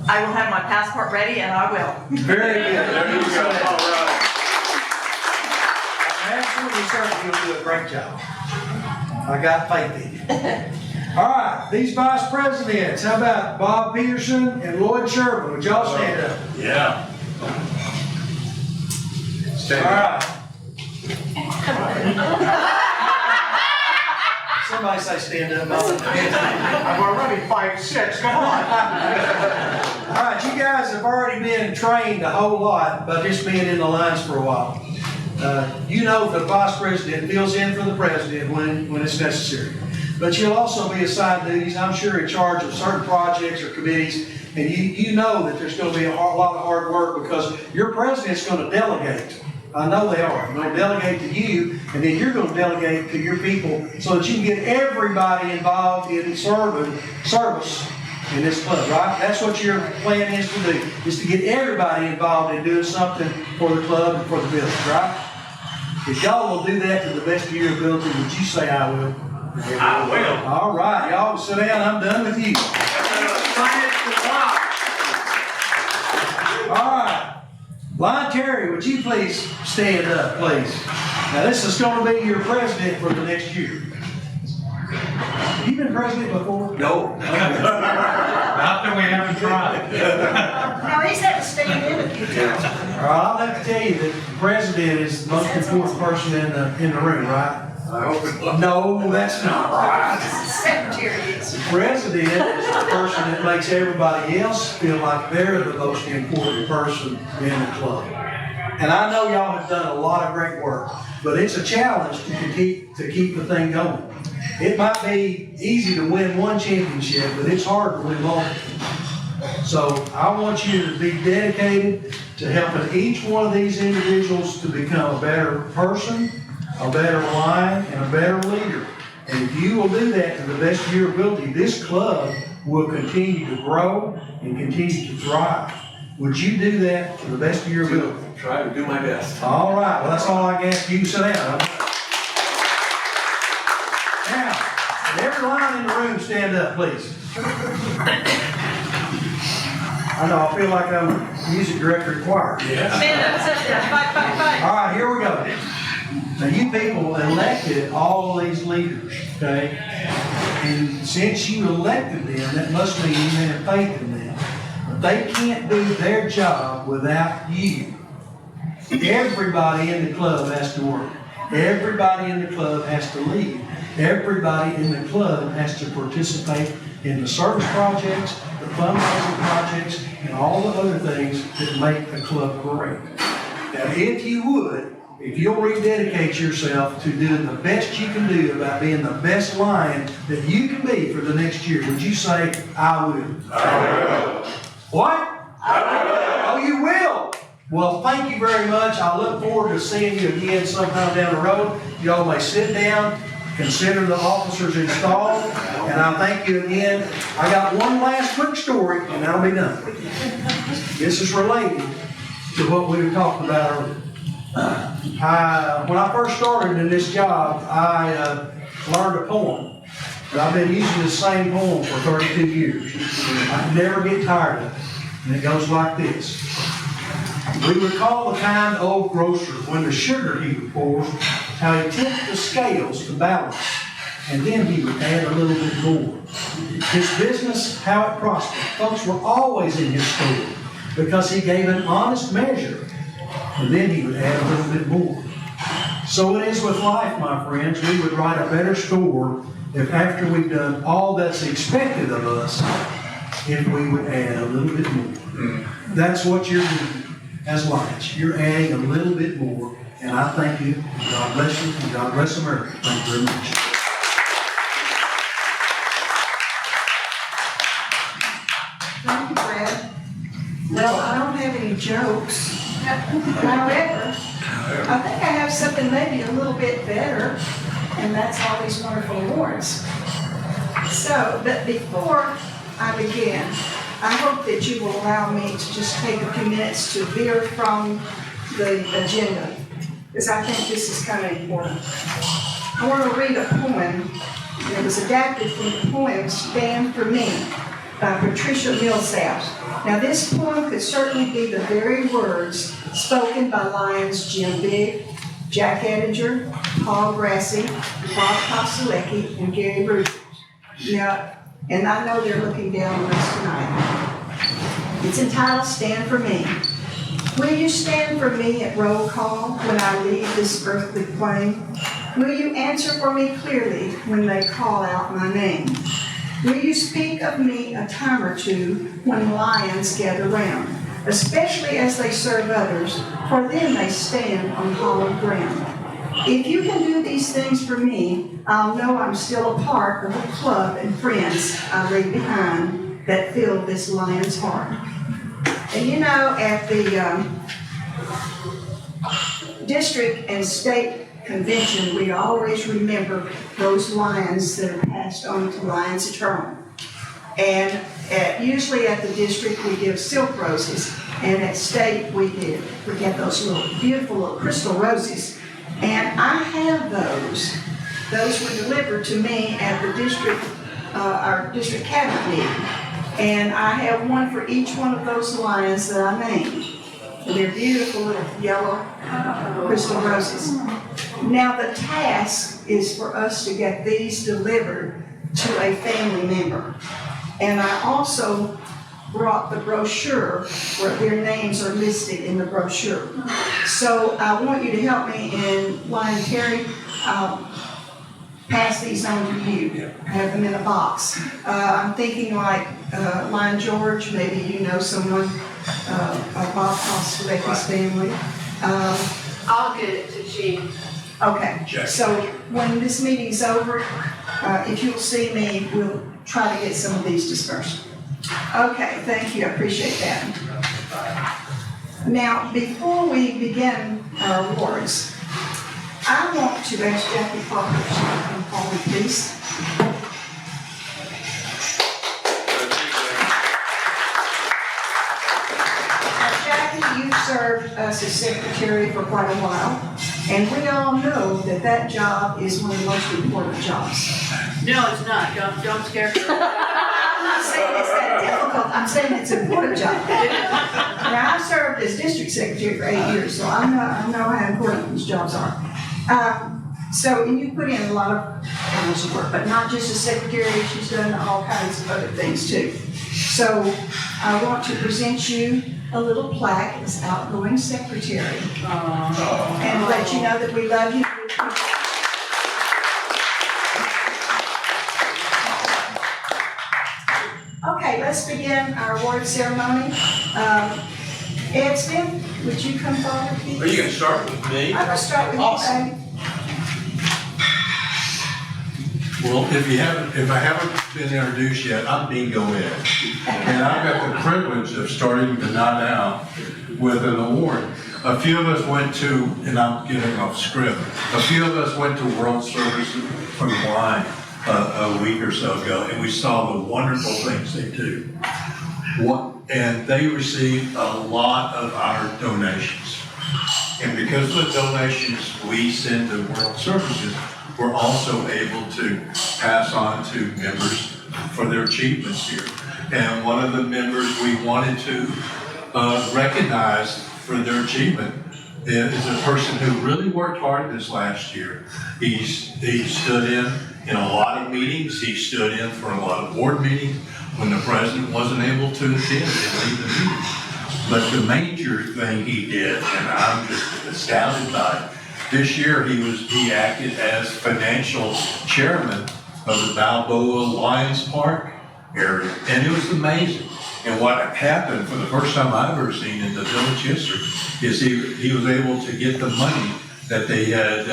[SPEAKER 8] I will have my passport ready and I will.
[SPEAKER 4] Very good.
[SPEAKER 2] There you go. All right.
[SPEAKER 4] I'm absolutely certain you'll do a great job. I got faith in you. All right, these vice presidents, how about Bob Peterson and Lloyd Sherman? Would y'all stand up?
[SPEAKER 2] Yeah.
[SPEAKER 4] All right. Somebody say stand up.
[SPEAKER 6] I'm already 5'6", come on.
[SPEAKER 4] All right, you guys have already been trained a whole lot by just being in the lines for a while. You know the vice president fills in for the president when it's necessary. But you'll also be assigned duties, I'm sure, in charge of certain projects or committees, and you know that there's going to be a lot of hard work because your president's going to delegate. I know they are. They're going to delegate to you, and then you're going to delegate to your people so that you can get everybody involved in service in this club, right? That's what your plan is to do, is to get everybody involved in doing something for the club and for the village, right? If y'all will do that to the best of your ability, would you say I will?
[SPEAKER 6] I will.
[SPEAKER 4] All right, y'all sit down. I'm done with you. All right. Lon Terry, would you please stand up, please? Now, this is going to be your president for the next year. Have you been president before?
[SPEAKER 1] No.
[SPEAKER 6] Not that we haven't tried.
[SPEAKER 3] No, he's had to stand in a few times.
[SPEAKER 4] All right, I'll have to tell you that the president is the most important person in the room, right?
[SPEAKER 2] I hope it looks.
[SPEAKER 4] No, that's not right.
[SPEAKER 3] Secretary is.
[SPEAKER 4] The president is the person that makes everybody else feel like they're the most important person in the club. And I know y'all have done a lot of great work, but it's a challenge to keep the thing going. It might be easy to win one championship, but it's hard to win multiple. So I want you to be dedicated to helping each one of these individuals to become a better person, a better lion, and a better leader. And if you will do that to the best of your ability, this club will continue to grow and continue to thrive. Would you do that to the best of your ability?
[SPEAKER 1] Try to do my best.
[SPEAKER 4] All right, well, that's all I can ask you. Sit down. Now, every line in the room, stand up, please. I know, I feel like I'm a music director at choir.
[SPEAKER 8] Stand up, sit down, fight.
[SPEAKER 4] All right, here we go. Now, you people elected all these leaders, okay? And since you elected them, that must mean you have faith in them. But they can't do their job without you. Everybody in the club has to work. Everybody in the club has to lead. Everybody in the club has to participate in the service projects, the fundraising projects, and all the other things that make a club great. Now, if you'll rededicate yourself to doing the best you can do about being the best lion that you can be for the next year, would you say, I will?
[SPEAKER 2] I will.
[SPEAKER 4] What?
[SPEAKER 2] I will.
[SPEAKER 4] Oh, you will? Well, thank you very much. I look forward to seeing you again sometime down the road. You all may sit down, consider the officers installed, and I thank you again. I got one last quick story, and I'll be done. This is related to what we were talking about earlier. When I first started in this job, I learned a poem. And I've been using the same poem for 32 years. I never get tired of it. And it goes like this. We recall the kind old grocer when the sugar he would pour, how he tipped the scales to balance, and then he would add a little bit more. His business, how it prospered. Folks were always in his store because he gave an honest measure, and then he would add a little bit more. So it is with life, my friends. We would write a better score if after we've done all that's expected of us, if we would add a little bit more. That's what you're doing as Lions. You're adding a little bit more, and I thank you. God bless you, and God bless America. Thank you very much.
[SPEAKER 3] Thank you, Brad. Well, I don't have any jokes. However, I think I have something maybe a little bit better, and that's all these wonderful awards. So, but before I begin, I hope that you will allow me to just take a few minutes to veer from the agenda, because I think this is kind of important. I want to read a poem that was adapted from the poem Stand For Me by Patricia Millsap. Now this poem could certainly be the very words spoken by Lions Jim Bigg, Jack Ettinger, Paul Grassi, Bob Kostelecki, and Gary Bruce. Now, and I know they're looking down on us tonight. It's entitled Stand For Me. Will you stand for me at roll call when I leave this earthly plane? Will you answer for me clearly when they call out my name? Will you speak of me a time or two when lions gather round, especially as they serve others, for then they stand on hallowed ground? If you can do these things for me, I'll know I'm still a part of the club and friends I leave behind that fill this lion's heart. And you know, at the district and state convention, we always remember those lions that are passed on to Lions Eternal. And usually at the district, we give silk roses, and at state, we get those little beautiful little crystal roses. And I have those. Those were delivered to me at the district, our district cabinet meeting. And I have one for each one of those lions that I named. And they're beautiful little yellow crystal roses. Now the task is for us to get these delivered to a family member. And I also brought the brochure where their names are listed in the brochure. So I want you to help me, and Lion Terry, pass these on to you. Have them in a box. I'm thinking like Lion George, maybe you know someone, Bob Kostelecki's family.
[SPEAKER 7] I'll get it to Jean.
[SPEAKER 3] Okay, so when this meeting's over, if you'll see me, we'll try to get some of these dispersed. Okay, thank you, I appreciate that. Now, before we begin our awards, I want to ask Jackie Parker to come forward, please. Now, Jackie, you've served us as secretary for quite a while, and we all know that that job is one of the most important jobs.
[SPEAKER 7] No, it's not. Don't scare me.
[SPEAKER 3] I'm not saying it's that difficult, I'm saying it's an important job. Now, I've served as district secretary for 8 years, so I know how important these jobs are. And you put in a lot of hours of work, but not just as secretary, she's done all kinds of other things too. So I want to present you a little plaque as outgoing secretary. And let you know that we love you. Okay, let's begin our award ceremony. Ed Smith, would you come forward, please?
[SPEAKER 5] Are you gonna start with me?
[SPEAKER 3] I'm gonna start with
[SPEAKER 5] Awesome.
[SPEAKER 3] you,
[SPEAKER 5] Well, if I haven't been introduced yet, I'm Bingo Ed. And I've got the privilege of starting the night out with an award. A few of us went to, and I'm getting off script, a few of us went to World Service for the Blind a week or so ago, and we saw the wonderful things they do. And they received a lot of our donations. And because of the donations we send to World Services, we're also able to pass on to members for their achievements here. And one of the members we wanted to recognize for their achievement is a person who really worked hard this last year. He stood in a lot of meetings. He stood in for a lot of board meetings when the president wasn't able to attend and lead the meeting. But the major thing he did, and I'm just astounded by it, this year he acted as financial chairman of the Balboa Lions Park area, and it was amazing. And what happened for the first time I've ever seen in the village history is he was able to get the money that they had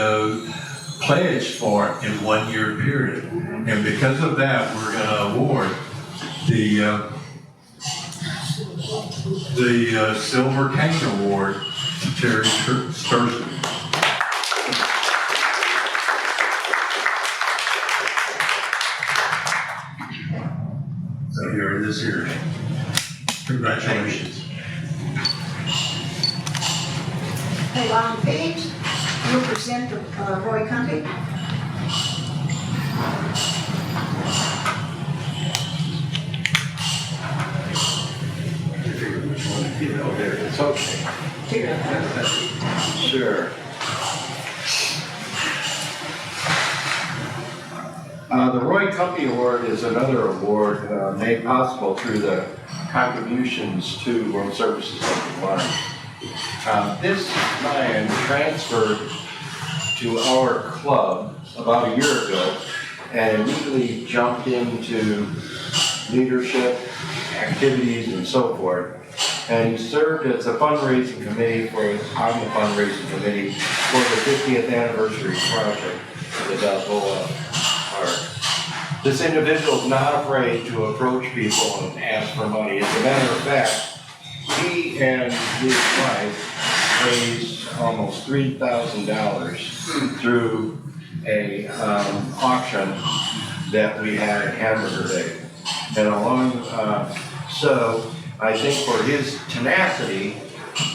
[SPEAKER 5] pledged for in 1 year period. And because of that, we're going to award the Silver Cane Award to Terry Sterzik. So here it is here. Congratulations.
[SPEAKER 3] Hey, Lon Page, you'll present Roy County.
[SPEAKER 1] There, it's okay. Sure.
[SPEAKER 9] The Roy Company Award is another award made possible through the contributions to World Services of the Lion. This lion transferred to our club about a year ago and immediately jumped into leadership, activities, and so forth. And he served as a fundraising committee on the fundraising committee for the 50th anniversary project of the Balboa Park. This individual is not afraid to approach people and ask for money. As a matter of fact, he and his wife raised almost $3,000 through a auction that we had at Hamburger Day. And so I think for his tenacity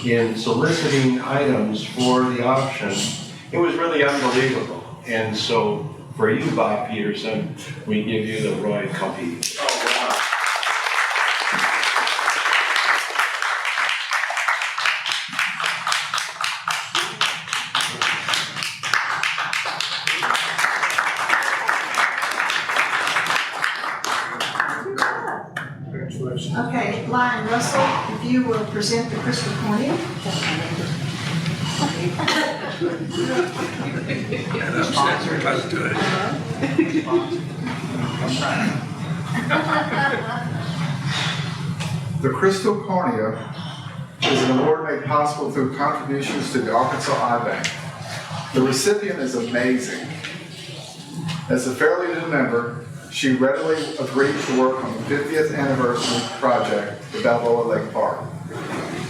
[SPEAKER 9] in soliciting items for the auction, it was really unbelievable. And so for you, Bob Peterson, we give you the Roy Company.
[SPEAKER 3] Okay, Lion Russell, if you will present the crystal cornea.
[SPEAKER 10] The crystal cornea is an award made possible through contributions to the Arkansas Eye Bank. The recipient is amazing. As a fairly new member, she readily agreed to work on the 50th anniversary project at Balboa Lake Park.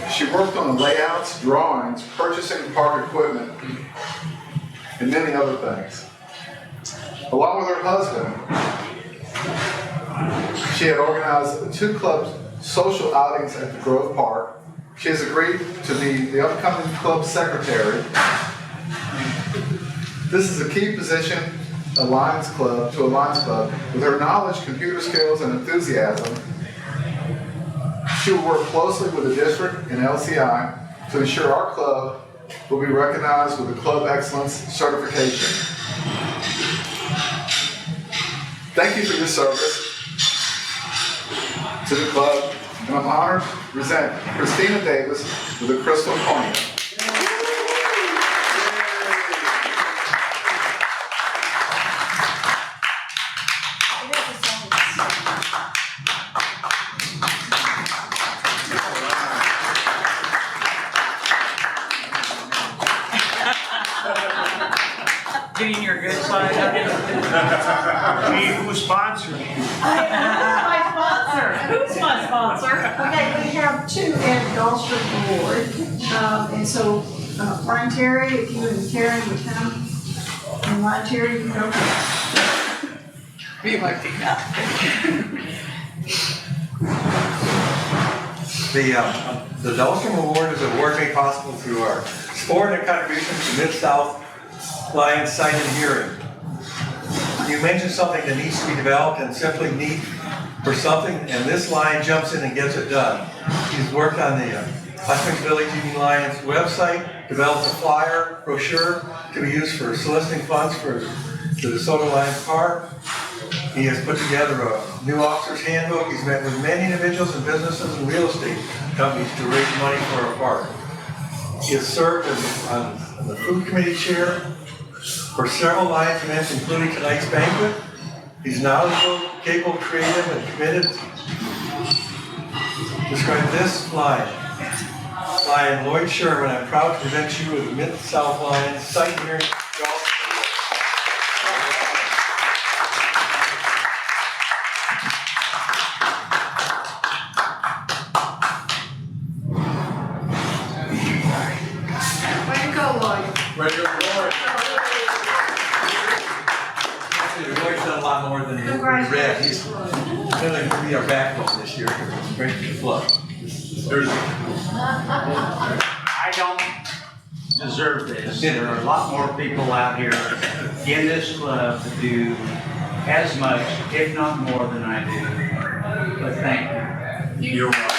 [SPEAKER 10] She worked on the layouts, drawings, purchasing park equipment, and many other things. Along with her husband, she had organized 2 club social outings at the Grove Park. She has agreed to be the upcoming club secretary. This is a key position to a Lions Club. With her knowledge, computer skills, and enthusiasm, she will work closely with the district and LCI to ensure our club will be recognized with the Club Excellence certification. Thank you for your service to the club, and I'm honored to present Christina Davis with the crystal cornea.
[SPEAKER 8] Getting your good side.
[SPEAKER 6] Who's sponsoring?
[SPEAKER 8] My sponsor. Who's my sponsor?
[SPEAKER 3] Okay, we have 2 Ed Dahlstrom Award. And so, Brian Terry, if you and Karen would come, and Ryan Terry, you can go first.
[SPEAKER 8] Be my peacock.
[SPEAKER 1] The Dahlstrom Award is an award made possible through our for their contribution to Mid-South Lions Sight and Hearing. You mentioned something that needs to be developed and simply need for something, and this Lion jumps in and gets it done. He's worked on the Hot Springs Village Evening Lions website, developed a flyer brochure to be used for soliciting funds for the DeSoto Lions Park. He has put together a new officer's handbook. He's met with many individuals and businesses and real estate companies to raise money for our park. He has served on the food committee chair for several Lions events, including tonight's banquet. He's knowledgeable, capable, creative, and committed. Describe this Lion. Lion Lloyd Sherman, I'm proud to present you with the Mid-South Lions Sight and Hearing Golf.
[SPEAKER 3] Way to go, Lloyd.
[SPEAKER 5] Right here, Lord.
[SPEAKER 1] Lloyd's done a lot more than he read. He's going to be our backbone this year. Great to flood.
[SPEAKER 6] I don't deserve this. There are a lot more people out here in this club that do as much, if not more than I do. But thank you.
[SPEAKER 5] You're welcome.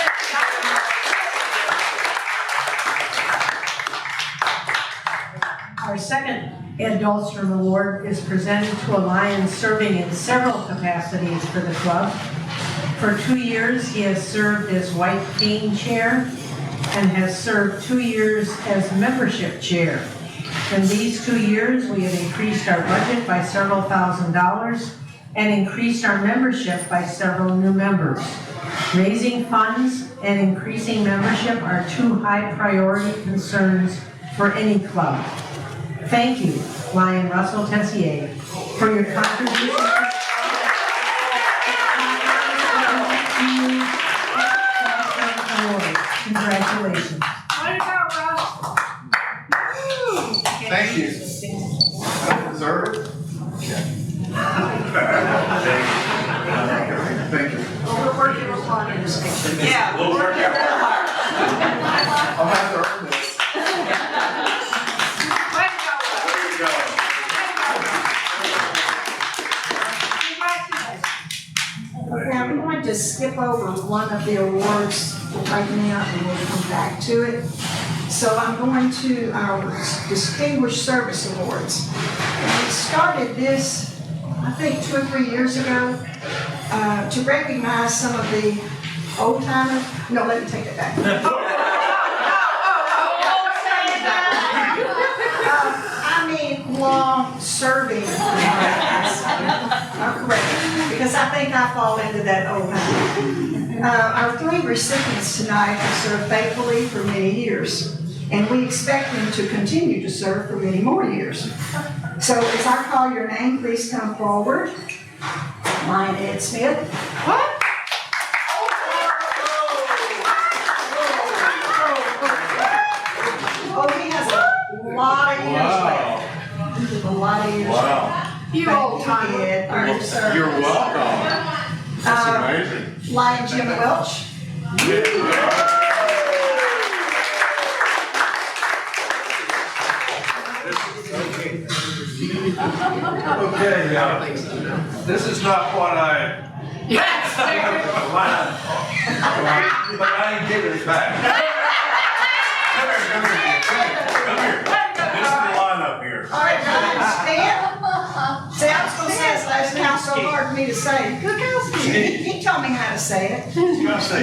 [SPEAKER 7] Our second Ed Dahlstrom Award is presented to a Lion serving in several capacities for the club. For 2 years, he has served as White Cane Chair and has served 2 years as Membership Chair. In these 2 years, we have increased our budget by several $1,000s and increased our membership by several new members. Raising funds and increasing membership are two high priority concerns for any club. Thank you, Lion Russell Tessier, for your contribution to Congratulations.
[SPEAKER 3] Way to go, Russ.
[SPEAKER 10] Thank you. I deserve it. Thank you.
[SPEAKER 3] Well, we're working on this.
[SPEAKER 8] Yeah, we're working real hard.
[SPEAKER 10] I'll have to earn this.
[SPEAKER 3] Way to go, Russ. Okay, I'm going to skip over one of the awards right now and we'll come back to it. So I'm going to our Distinguished Service Awards. And we started this, I think 2 or 3 years ago, to recognize some of the old timers. No, let me take it back. I mean, long-serving. Correct, because I think I fall into that old time. Our 3 recipients tonight have served faithfully for many years, and we expect them to continue to serve for many more years. So as I call your name, please come forward. Lion Ed Smith. What? Oh, he has a lot of years left. A lot of years left. You old timer.
[SPEAKER 5] You're welcome. That's amazing.
[SPEAKER 3] Lion Jim Welch.
[SPEAKER 5] Okay, this is not what I.
[SPEAKER 8] Yes,
[SPEAKER 5] But I ain't giving it back. Come here. This is the lineup here.
[SPEAKER 3] All right, Ryan, stand. See, I was gonna say his last name, so hard for me to say. Gukowski. He told me how to say it. Gukowski.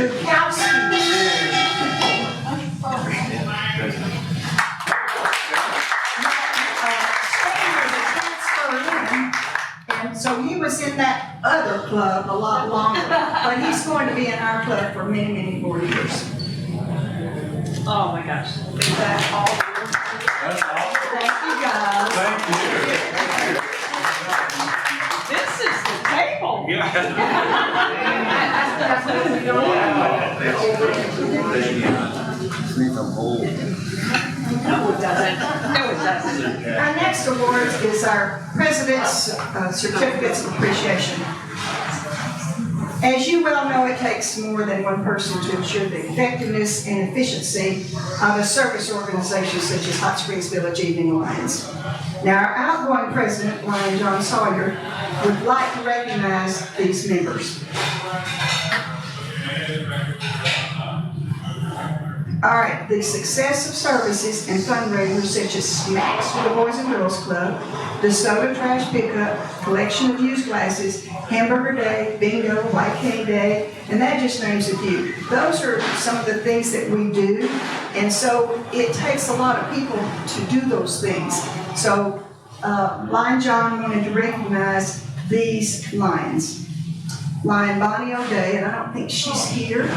[SPEAKER 3] And so he was in that other club a lot longer, but he's going to be in our club for many, many more years.
[SPEAKER 8] Oh my gosh.
[SPEAKER 3] Is that all?
[SPEAKER 5] That's awesome.
[SPEAKER 3] Thank you, guys.
[SPEAKER 5] Thank you.
[SPEAKER 8] This is the table. No, it doesn't. No, it doesn't.
[SPEAKER 3] Our next award is our President's Certificates of Appreciation. As you well know, it takes more than one person to ensure the effectiveness and efficiency of a service organization such as Hot Springs Village Evening Lions. Now, our outgoing president, Lion John Sawyer, would like to recognize these members. All right, the success of services and fundraisers such as Snacks for the Boys and Girls Club, the soda trash pickup, collection of used glasses, Hamburger Day, Bingo, White Cane Day, and that just names a few. Those are some of the things that we do, and so it takes a lot of people to do those things. So Lion John wanted to recognize these lions. Lion Bonnie O'Day, and I don't think she's here,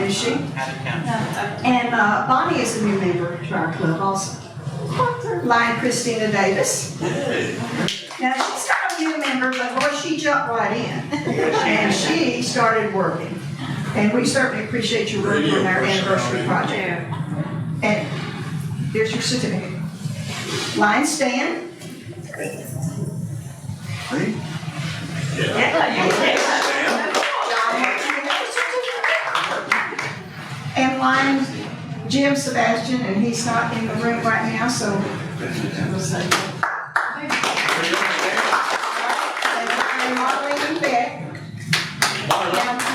[SPEAKER 3] is she? And Bonnie is a new member to our club also. Lion Christina Davis. Now, she's not a new member, but boy, she jumped right in. And she started working. And we certainly appreciate your work on our anniversary project. And here's your certificate. Lion Stan. And Lion Jim Sebastian, and he's not in the room right now, so we'll say. And Marlene and Beck. And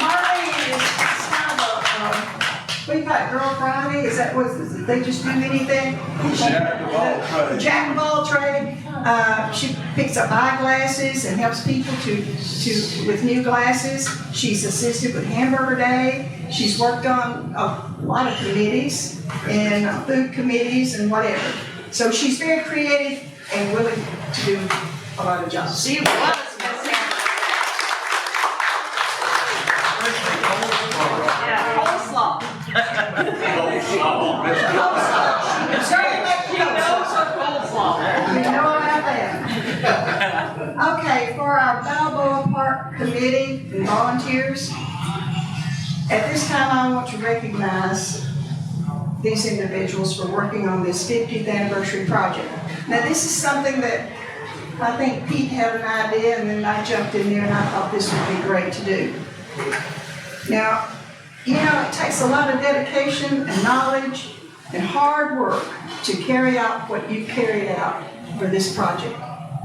[SPEAKER 3] Marlene is kind of we've got Girl Friday, is that what, they just do anything? Jack of all trade. She picks up eyeglasses and helps people with new glasses. She's assisted with Hamburger Day. She's worked on a lot of committees and food committees and whatever. So she's very creative and willing to do a lot of jobs.
[SPEAKER 8] She was missing. Yeah, coleslaw. She knows her coleslaw.
[SPEAKER 3] You know about that. Okay, for our Balboa Park committee and volunteers, at this time I want to recognize these individuals for working on this 50th anniversary project. Now this is something that I think Pete had an idea and then I jumped in there and I thought this would be great to do. Now, you know, it takes a lot of dedication and knowledge and hard work to carry out what you carried out for this project.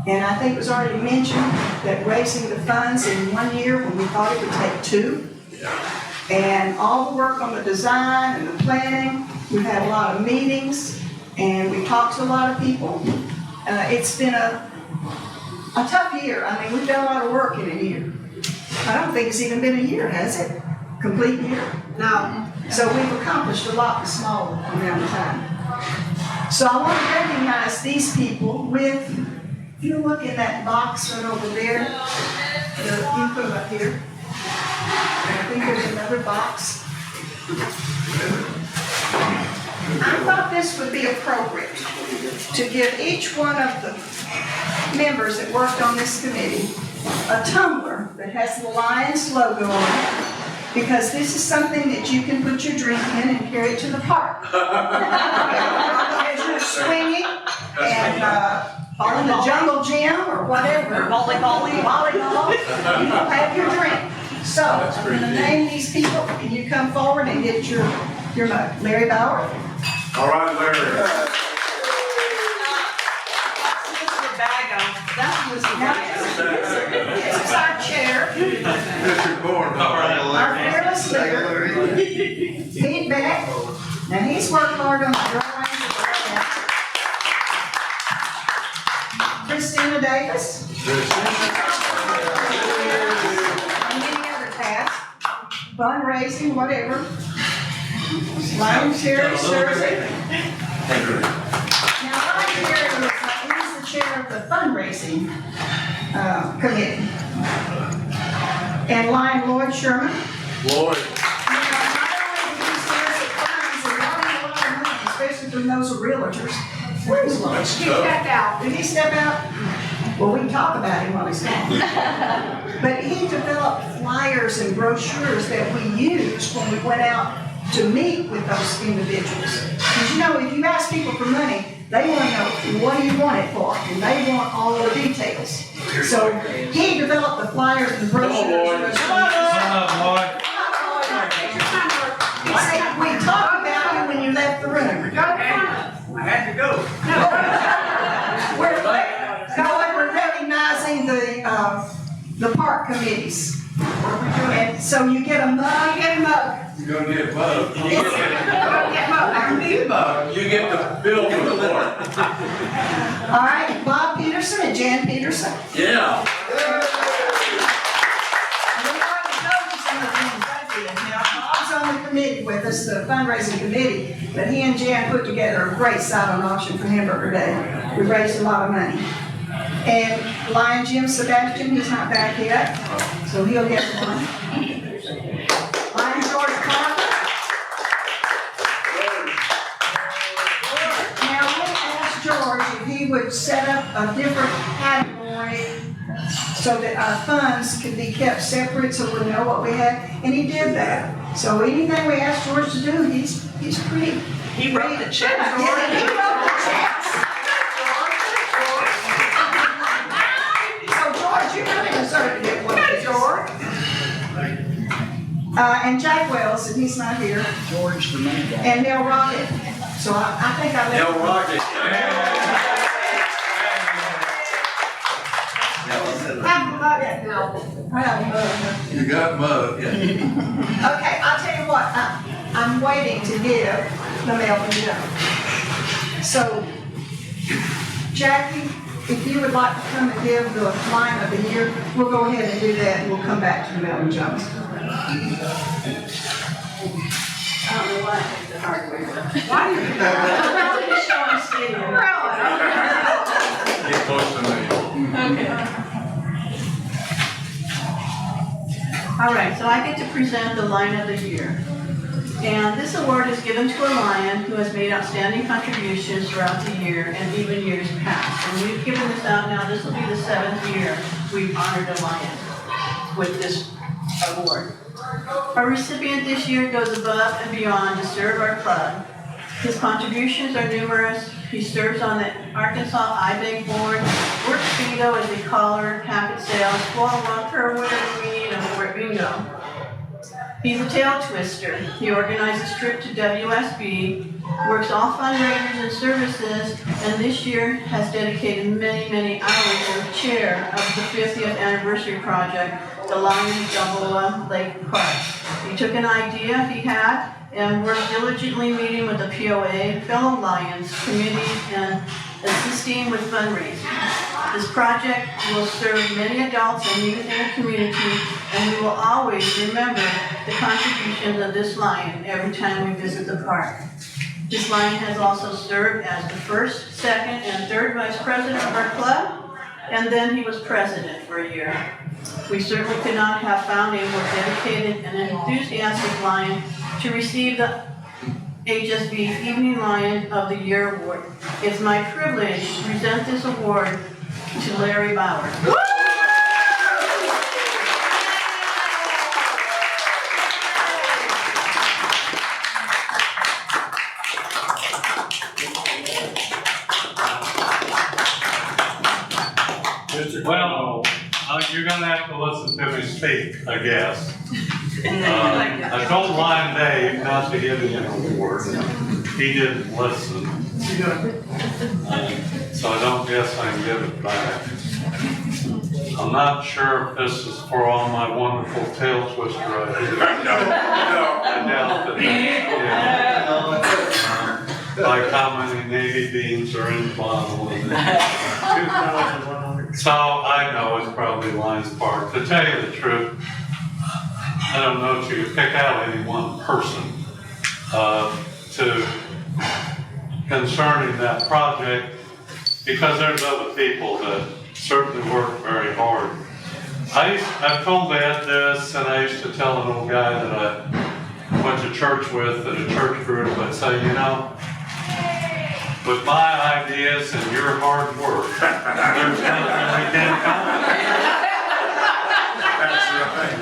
[SPEAKER 3] And I think it was already mentioned that raising the funds in 1 year when we thought it would take 2. And all the work on the design and the planning, we've had a lot of meetings and we've talked to a lot of people. It's been a tough year. I mean, we've done a lot of work in a year. I don't think it's even been a year, has it? Complete year? No. So we've accomplished a lot in a small amount of time. So I want to recognize these people with, if you look in that box right over there, you can put them up here. I think there's another box. I thought this would be appropriate to give each one of the members that worked on this committee a tumbler that has the Lions logo on it, because this is something that you can put your drink in and carry it to the park. As you're swinging and in the jungle gym or whatever, volleyball, you don't have your drink. So I'm going to name these people, and you come forward and get your mug. Larry Bauer.
[SPEAKER 2] All right, Larry.
[SPEAKER 3] This is our chair,
[SPEAKER 2] Mr. Gordon.
[SPEAKER 3] our fearless leader, Pete Beck. Now he's worked hard on the drawings of the Christina Davis. And many other tasks, fundraising, whatever. Lion Terry Sterzik. Now, Lion Terry is the chair of the fundraising committee. And Lion Lloyd Sherman.
[SPEAKER 2] Lloyd.
[SPEAKER 3] Not only did he serve at funds and running a lot of money, especially from those realtors. Where's Lloyd? He stepped out. Did he step out? Well, we can talk about him while he's gone. But he developed flyers and brochures that we used when we went out to meet with those individuals. Because you know, if you ask people for money, They want to know, what do you want it for? And they want all the details. So he developed the flyers and the brochures. We talked about you when you left the room.
[SPEAKER 6] I had to go.
[SPEAKER 3] We're recognizing the park committees. And so you get a mug.
[SPEAKER 2] You're gonna get bugged.
[SPEAKER 3] You
[SPEAKER 2] get the bill for the board.
[SPEAKER 3] All right, Bob Peterson and Jan Peterson.
[SPEAKER 2] Yeah.
[SPEAKER 3] Now, Bob's on the committee with us, the fundraising committee, but he and Jan put together a great silent auction for Hamburger Day. We raised a lot of money. And Lion Jim Sebastian, he's not back yet, so he'll get one. Lion George Carter. Now, we asked George if he would set up a different category so that our funds could be kept separate so we know what we had, and he did that. So anything we asked George to do, he's pretty.
[SPEAKER 8] He wrote the check.
[SPEAKER 3] Yeah, he wrote the checks. So George, you really deserve to get one, George. And Jack Wells, and he's not here.
[SPEAKER 6] George the main guy.
[SPEAKER 3] And Neil Rocket. So I think I left.
[SPEAKER 2] Neil Rocket.
[SPEAKER 3] Have a mug at Bill.
[SPEAKER 5] You got mud.
[SPEAKER 3] Okay, I'll tell you what, I'm waiting to give the Melvin Jones. So, Jackie, if you would like to come and give the line of the year, we'll go ahead and do that, and we'll come back to the Melvin Jones.
[SPEAKER 7] I don't know why I picked the hard way. Why do you?
[SPEAKER 5] Get close to me.
[SPEAKER 7] Okay. All right, so I get to present the Lion of the Year. And this award is given to a lion who has made outstanding contributions throughout the year and even years past. And we've given this out now, this will be the 7th year we've honored a lion with this award. Our recipient this year goes above and beyond to serve our club. His contributions are numerous. He serves on the Arkansas IBank board, works bingo as a caller, packet sales, floor walker, whatever we need him for bingo. He's a tail twister. He organizes trip to WSB, works all fundraisers and services, and this year has dedicated many, many hours as chair of the 50th anniversary project, the Lions Double Lake Park. He took an idea he had and worked diligently meeting with the POA, fellow Lions, committees, and assisting with fundraising. This project will serve many adults and youth in the community, and we will always remember the contributions of this lion every time we visit the park. This lion has also served as the first, second, and third vice president of our club, and then he was president for a year. We certainly could not have found a more dedicated and enthusiastic lion to receive the HSV Evening Lion of the Year award. It's my privilege to present this award to Larry Bauer.
[SPEAKER 11] Well, you're gonna have to listen to me speak, I guess. I told Lion Dave not to give me an award. He didn't listen. So I don't guess I can give it back. I'm not sure if this is for all my wonderful tail twister ideas. I doubt that. Yeah. Like how many navy beans are in the bottle. So I know it's probably Lions Park. To tell you the truth, I don't know if you could pick out any one person concerning that project, because there's other people that certainly work very hard. I've told Ed this, and I used to tell an old guy that I went to church with at a church group, I'd say, you know, with my ideas and your hard work, there's nothing we can't accomplish.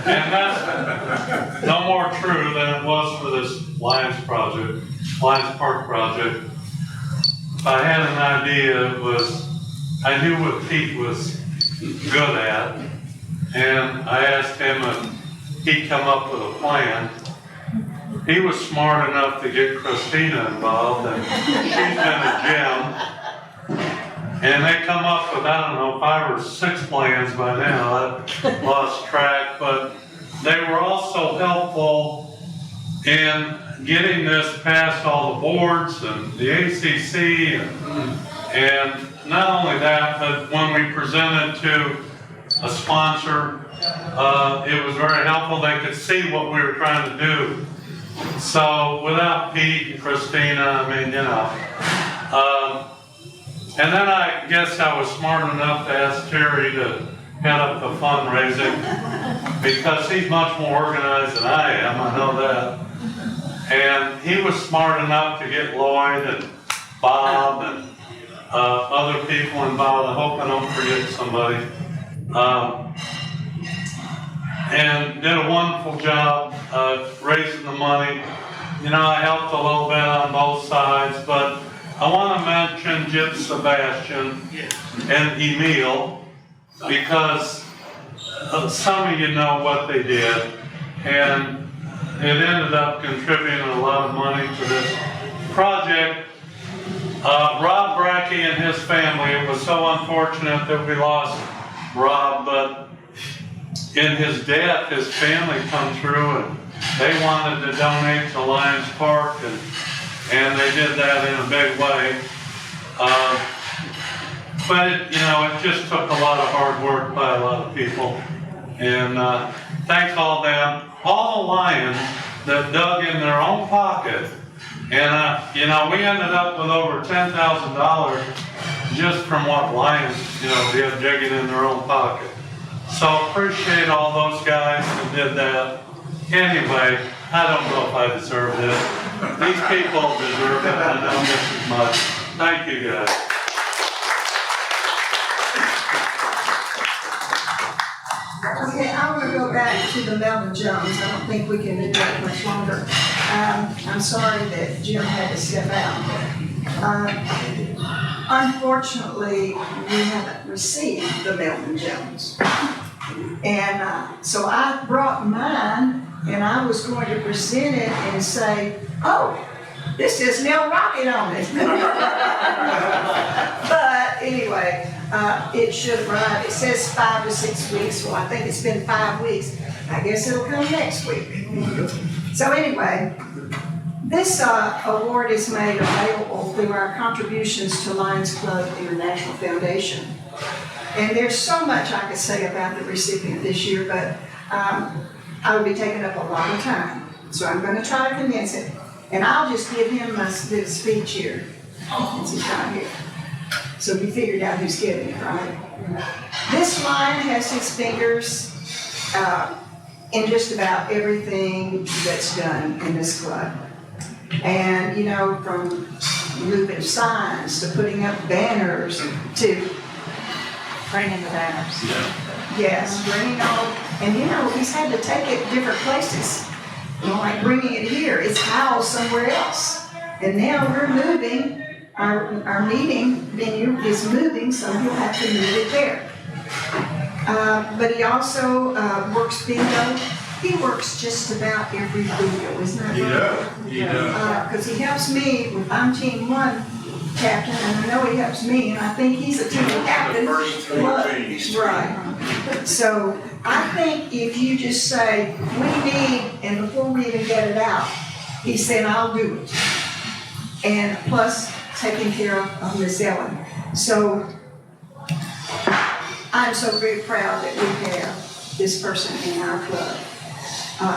[SPEAKER 11] And that's no more true than it was for this Lions Park project. if I had an idea, it was, I knew what Pete was good at, and I asked him if he'd come up with a plan. He was smart enough to get Christina involved, and she's been a gym. And they come up with, I don't know, 5 or 6 plans by now. I've lost track, but they were also helpful in getting this past all the boards and the ACC, and not only that, but when we presented to a sponsor, it was very helpful. They could see what we were trying to do. So without Pete and Christina, I mean, you know. And then I guess I was smart enough to ask Terry to head up the fundraising, because he's much more organized than I am, I know that. And he was smart enough to get Lloyd and Bob and other people involved. I hope I don't forget somebody. And did a wonderful job raising the money. You know, I helped a little bit on both sides, but I want to mention Jim Sebastian and Emil, because some of you know what they did, and it ended up contributing a lot of money to this project. Rob Brackey and his family, it was so unfortunate that we lost Rob, but in his death, his family come through and they wanted to donate to Lions Park, and they did that in a big way. But it, you know, it just took a lot of hard work by a lot of people. And thanks all them, all the Lions that dug in their own pocket. And you know, we ended up with over $10,000 just from what Lions, you know, did digging in their own pocket. So appreciate all those guys that did that. Anyway, I don't know if I deserve this. These people deserve it, I know just as much. Thank you, guys.
[SPEAKER 3] Okay, I want to go back to the Melvin Jones. I don't think we can do that much longer. I'm sorry that Jim had to step out. Unfortunately, we haven't received the Melvin Jones. And so I brought mine, and I was going to present it and say, oh, this is Nell Rocket on it. But anyway, it should arrive. It says 5 to 6 weeks, so I think it's been 5 weeks. I guess it'll come next week. So anyway, this award is made available through our contributions to Lions Club International Foundation. And there's so much I could say about the recipient this year, but I would be taking up a lot of time. So I'm going to try to condense it. And I'll just give him my speech here, since he's not here. So we figured out who's giving it, right? This lion has his fingers in just about everything that's done in this club. And, you know, from moving signs to putting up banners to
[SPEAKER 8] Bringing the banners.
[SPEAKER 3] yes, bringing all, and you know, he's had to take it different places. You know, like bringing it here, it's housed somewhere else. And now we're moving, our meeting venue is moving, so he'll have to move it there. But he also works bingo. He works just about every bingo, isn't that right?
[SPEAKER 5] He does.
[SPEAKER 3] Because he helps me with, I'm team 1 captain, and I know he helps me, and I think he's a team captain.
[SPEAKER 5] The first 3 teams.
[SPEAKER 3] Right. So I think if you just say, we need, and before we even get it out, he said, I'll do it. And plus taking care of Miss Ellen. So I'm so very proud that we have this person in our club.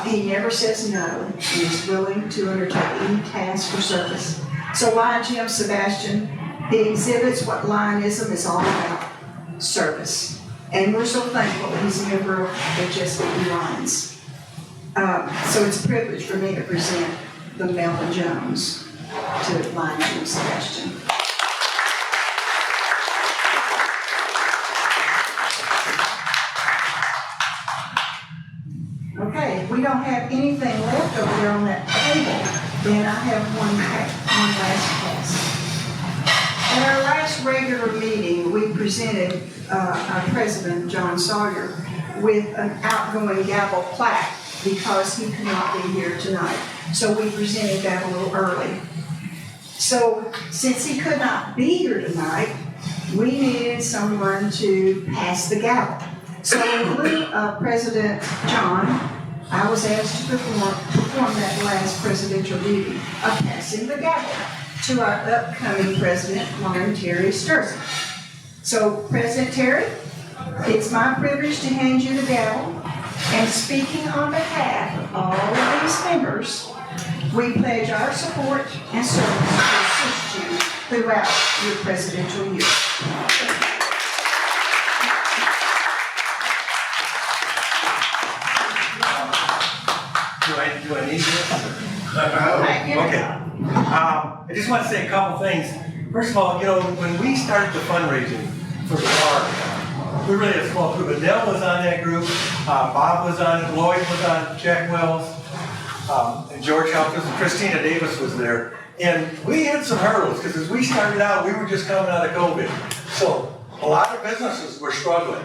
[SPEAKER 3] He never says no. He is willing to undertake any task or service. So Lion Jim Sebastian, he exhibits what Lionism is all about, service. And we're so thankful that he's a member of HSV Lions. So it's a privilege for me to present the Melvin Jones to Lion Jim Sebastian. Okay, if we don't have anything left over there on that table, then I have one last pass. regular meeting, we presented our president, John Sawyer, with an outgoing gavel plaque because he could not be here tonight. So we presented that a little early. So since he could not be here tonight, we needed someone to pass the gavel. So in lieu of President John, I was asked to perform that last presidential duty of passing the gavel to our upcoming president, Lauren Terry Sterzik. So President Terry, it's my privilege to hand you the gavel, and speaking on behalf of all of these members, we pledge our support and service to assist you throughout your presidential year.
[SPEAKER 1] Do I need this?
[SPEAKER 3] Thank you.
[SPEAKER 1] Okay. I just want to say a couple things. First of all, you know, when we started the fundraising for the park, we really had a small group. Adele was on that group, Bob was on it, Lloyd was on, Jack Wells, and George helped us, and Christina Davis was there. And we had some hurdles, because as we started out, we were just coming out of COVID. So a lot of businesses were struggling.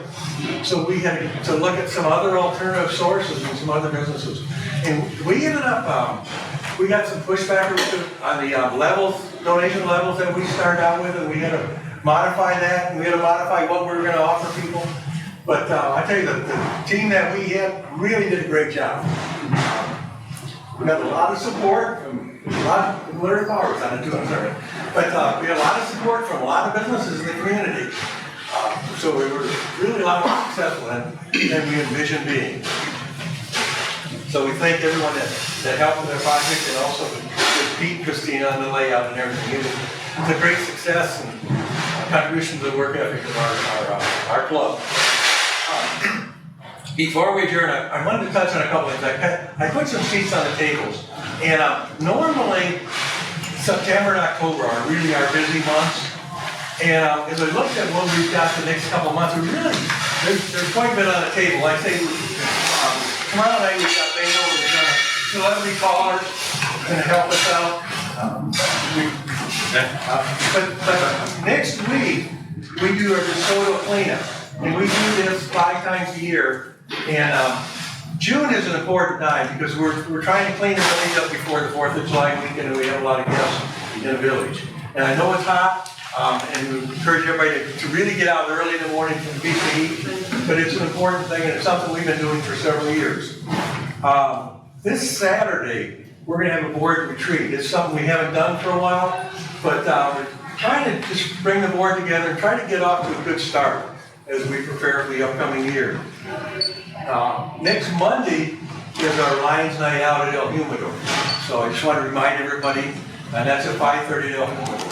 [SPEAKER 1] So we had to look at some other alternative sources and some other businesses. And we ended up, we got some pushback on the levels, donation levels that we started out with, and we had to modify that, and we had to modify what we were going to offer people. But I tell you, the team that we had really did a great job. We got a lot of support from a lot of Larry Powers on it too, I'm sorry. But we had a lot of support from a lot of businesses in the community. So we were really a lot more successful than we envisioned being. So we thank everyone that helped with our project, and also with Pete and Christina on the layout and everything. It's a great success and contribution to the work ethic of our club. Before we adjourn, I wanted to touch on a couple of things. I put some seats on the tables, and normally September and October are really our busy months. And as I looked at what we've got the next couple of months, there's quite a bit on the table. Like say, tomorrow night we've got Bingo, we've got a celebrity caller going to help us out. But next week, we do a DeSoto cleanup. And we do this 5 times a year. And June is an important time because we're trying to clean the village up before the 4th of July weekend, and we have a lot of guests in the village. And I know it's hot. And we encourage everybody to really get out early in the morning to beat the heat, but it's an important thing, and it's something we've been doing for several years. This Saturday, we're going to have a board retreat. It's something we haven't done for a while, but we're trying to just bring the board together and try to get off to a good start as we prepare for the upcoming year. Next Monday is our Lions Night Out at El Humidor. So I just want to remind everybody, and that's at 5:30 at El Humidor.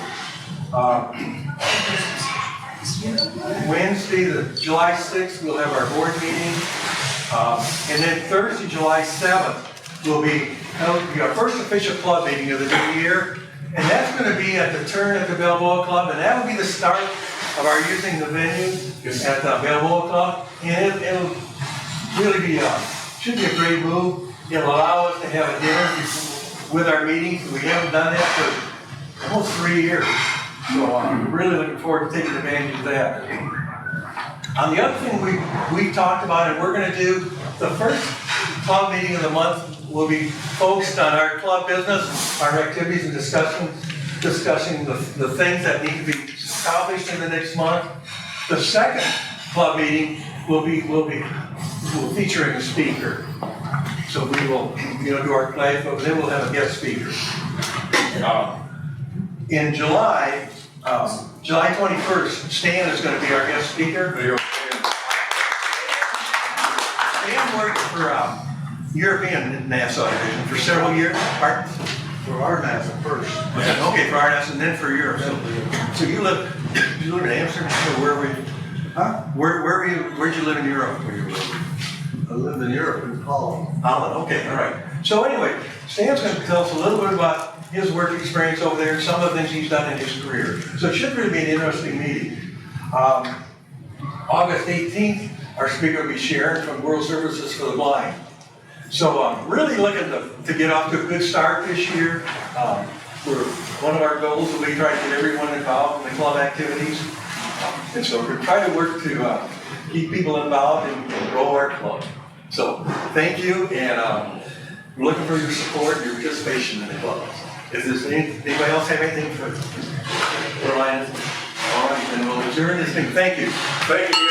[SPEAKER 1] Wednesday, July 6th, we'll have our board meeting. And then Thursday, July 7th, will be our first official club meeting of the new year. And that's going to be at the Turn at the Balboa Club. And that will be the start of our using the venue at the Balboa Club. And it'll really be, should be a great move. It'll allow us to have a dinner with our meetings. We haven't done that for almost 3 years. So I'm really looking forward to taking advantage of that. The other thing we talked about, and we're going to do, the first club meeting of the month will be focused on our club business, our activities, and discussing the things that need to be accomplished in the next month. The second club meeting will be featuring a speaker. So we will, do our play, but then we'll have a guest speaker. In July 21st, Stan is going to be our guest speaker. Stan worked for European NASA division for several years. Pardon?
[SPEAKER 5] For our NASA first.
[SPEAKER 1] Okay, for our NASA and then for Europe. So you live in Amsterdam, or where were you? Huh? Where'd you live in Europe?
[SPEAKER 5] I lived in Europe in Holland.
[SPEAKER 1] Holland, okay, all right. So anyway, Stan's going to tell us a little bit about his work experience over there, and some of the things he's done in his career. So it should really be an interesting meeting. August 18th, our speaker will be Sharon from World Services for the Blind. So I'm really looking to get off to a good start this year. one of our goals will be trying to get everyone involved in the club activities. And so we're trying to work to keep people involved and grow our club. So thank you, and we're looking for your support, your participation in the club. Is there anybody else have anything for Ryan? All right, then we'll adjourn this thing. Thank you.
[SPEAKER 2] Thank you.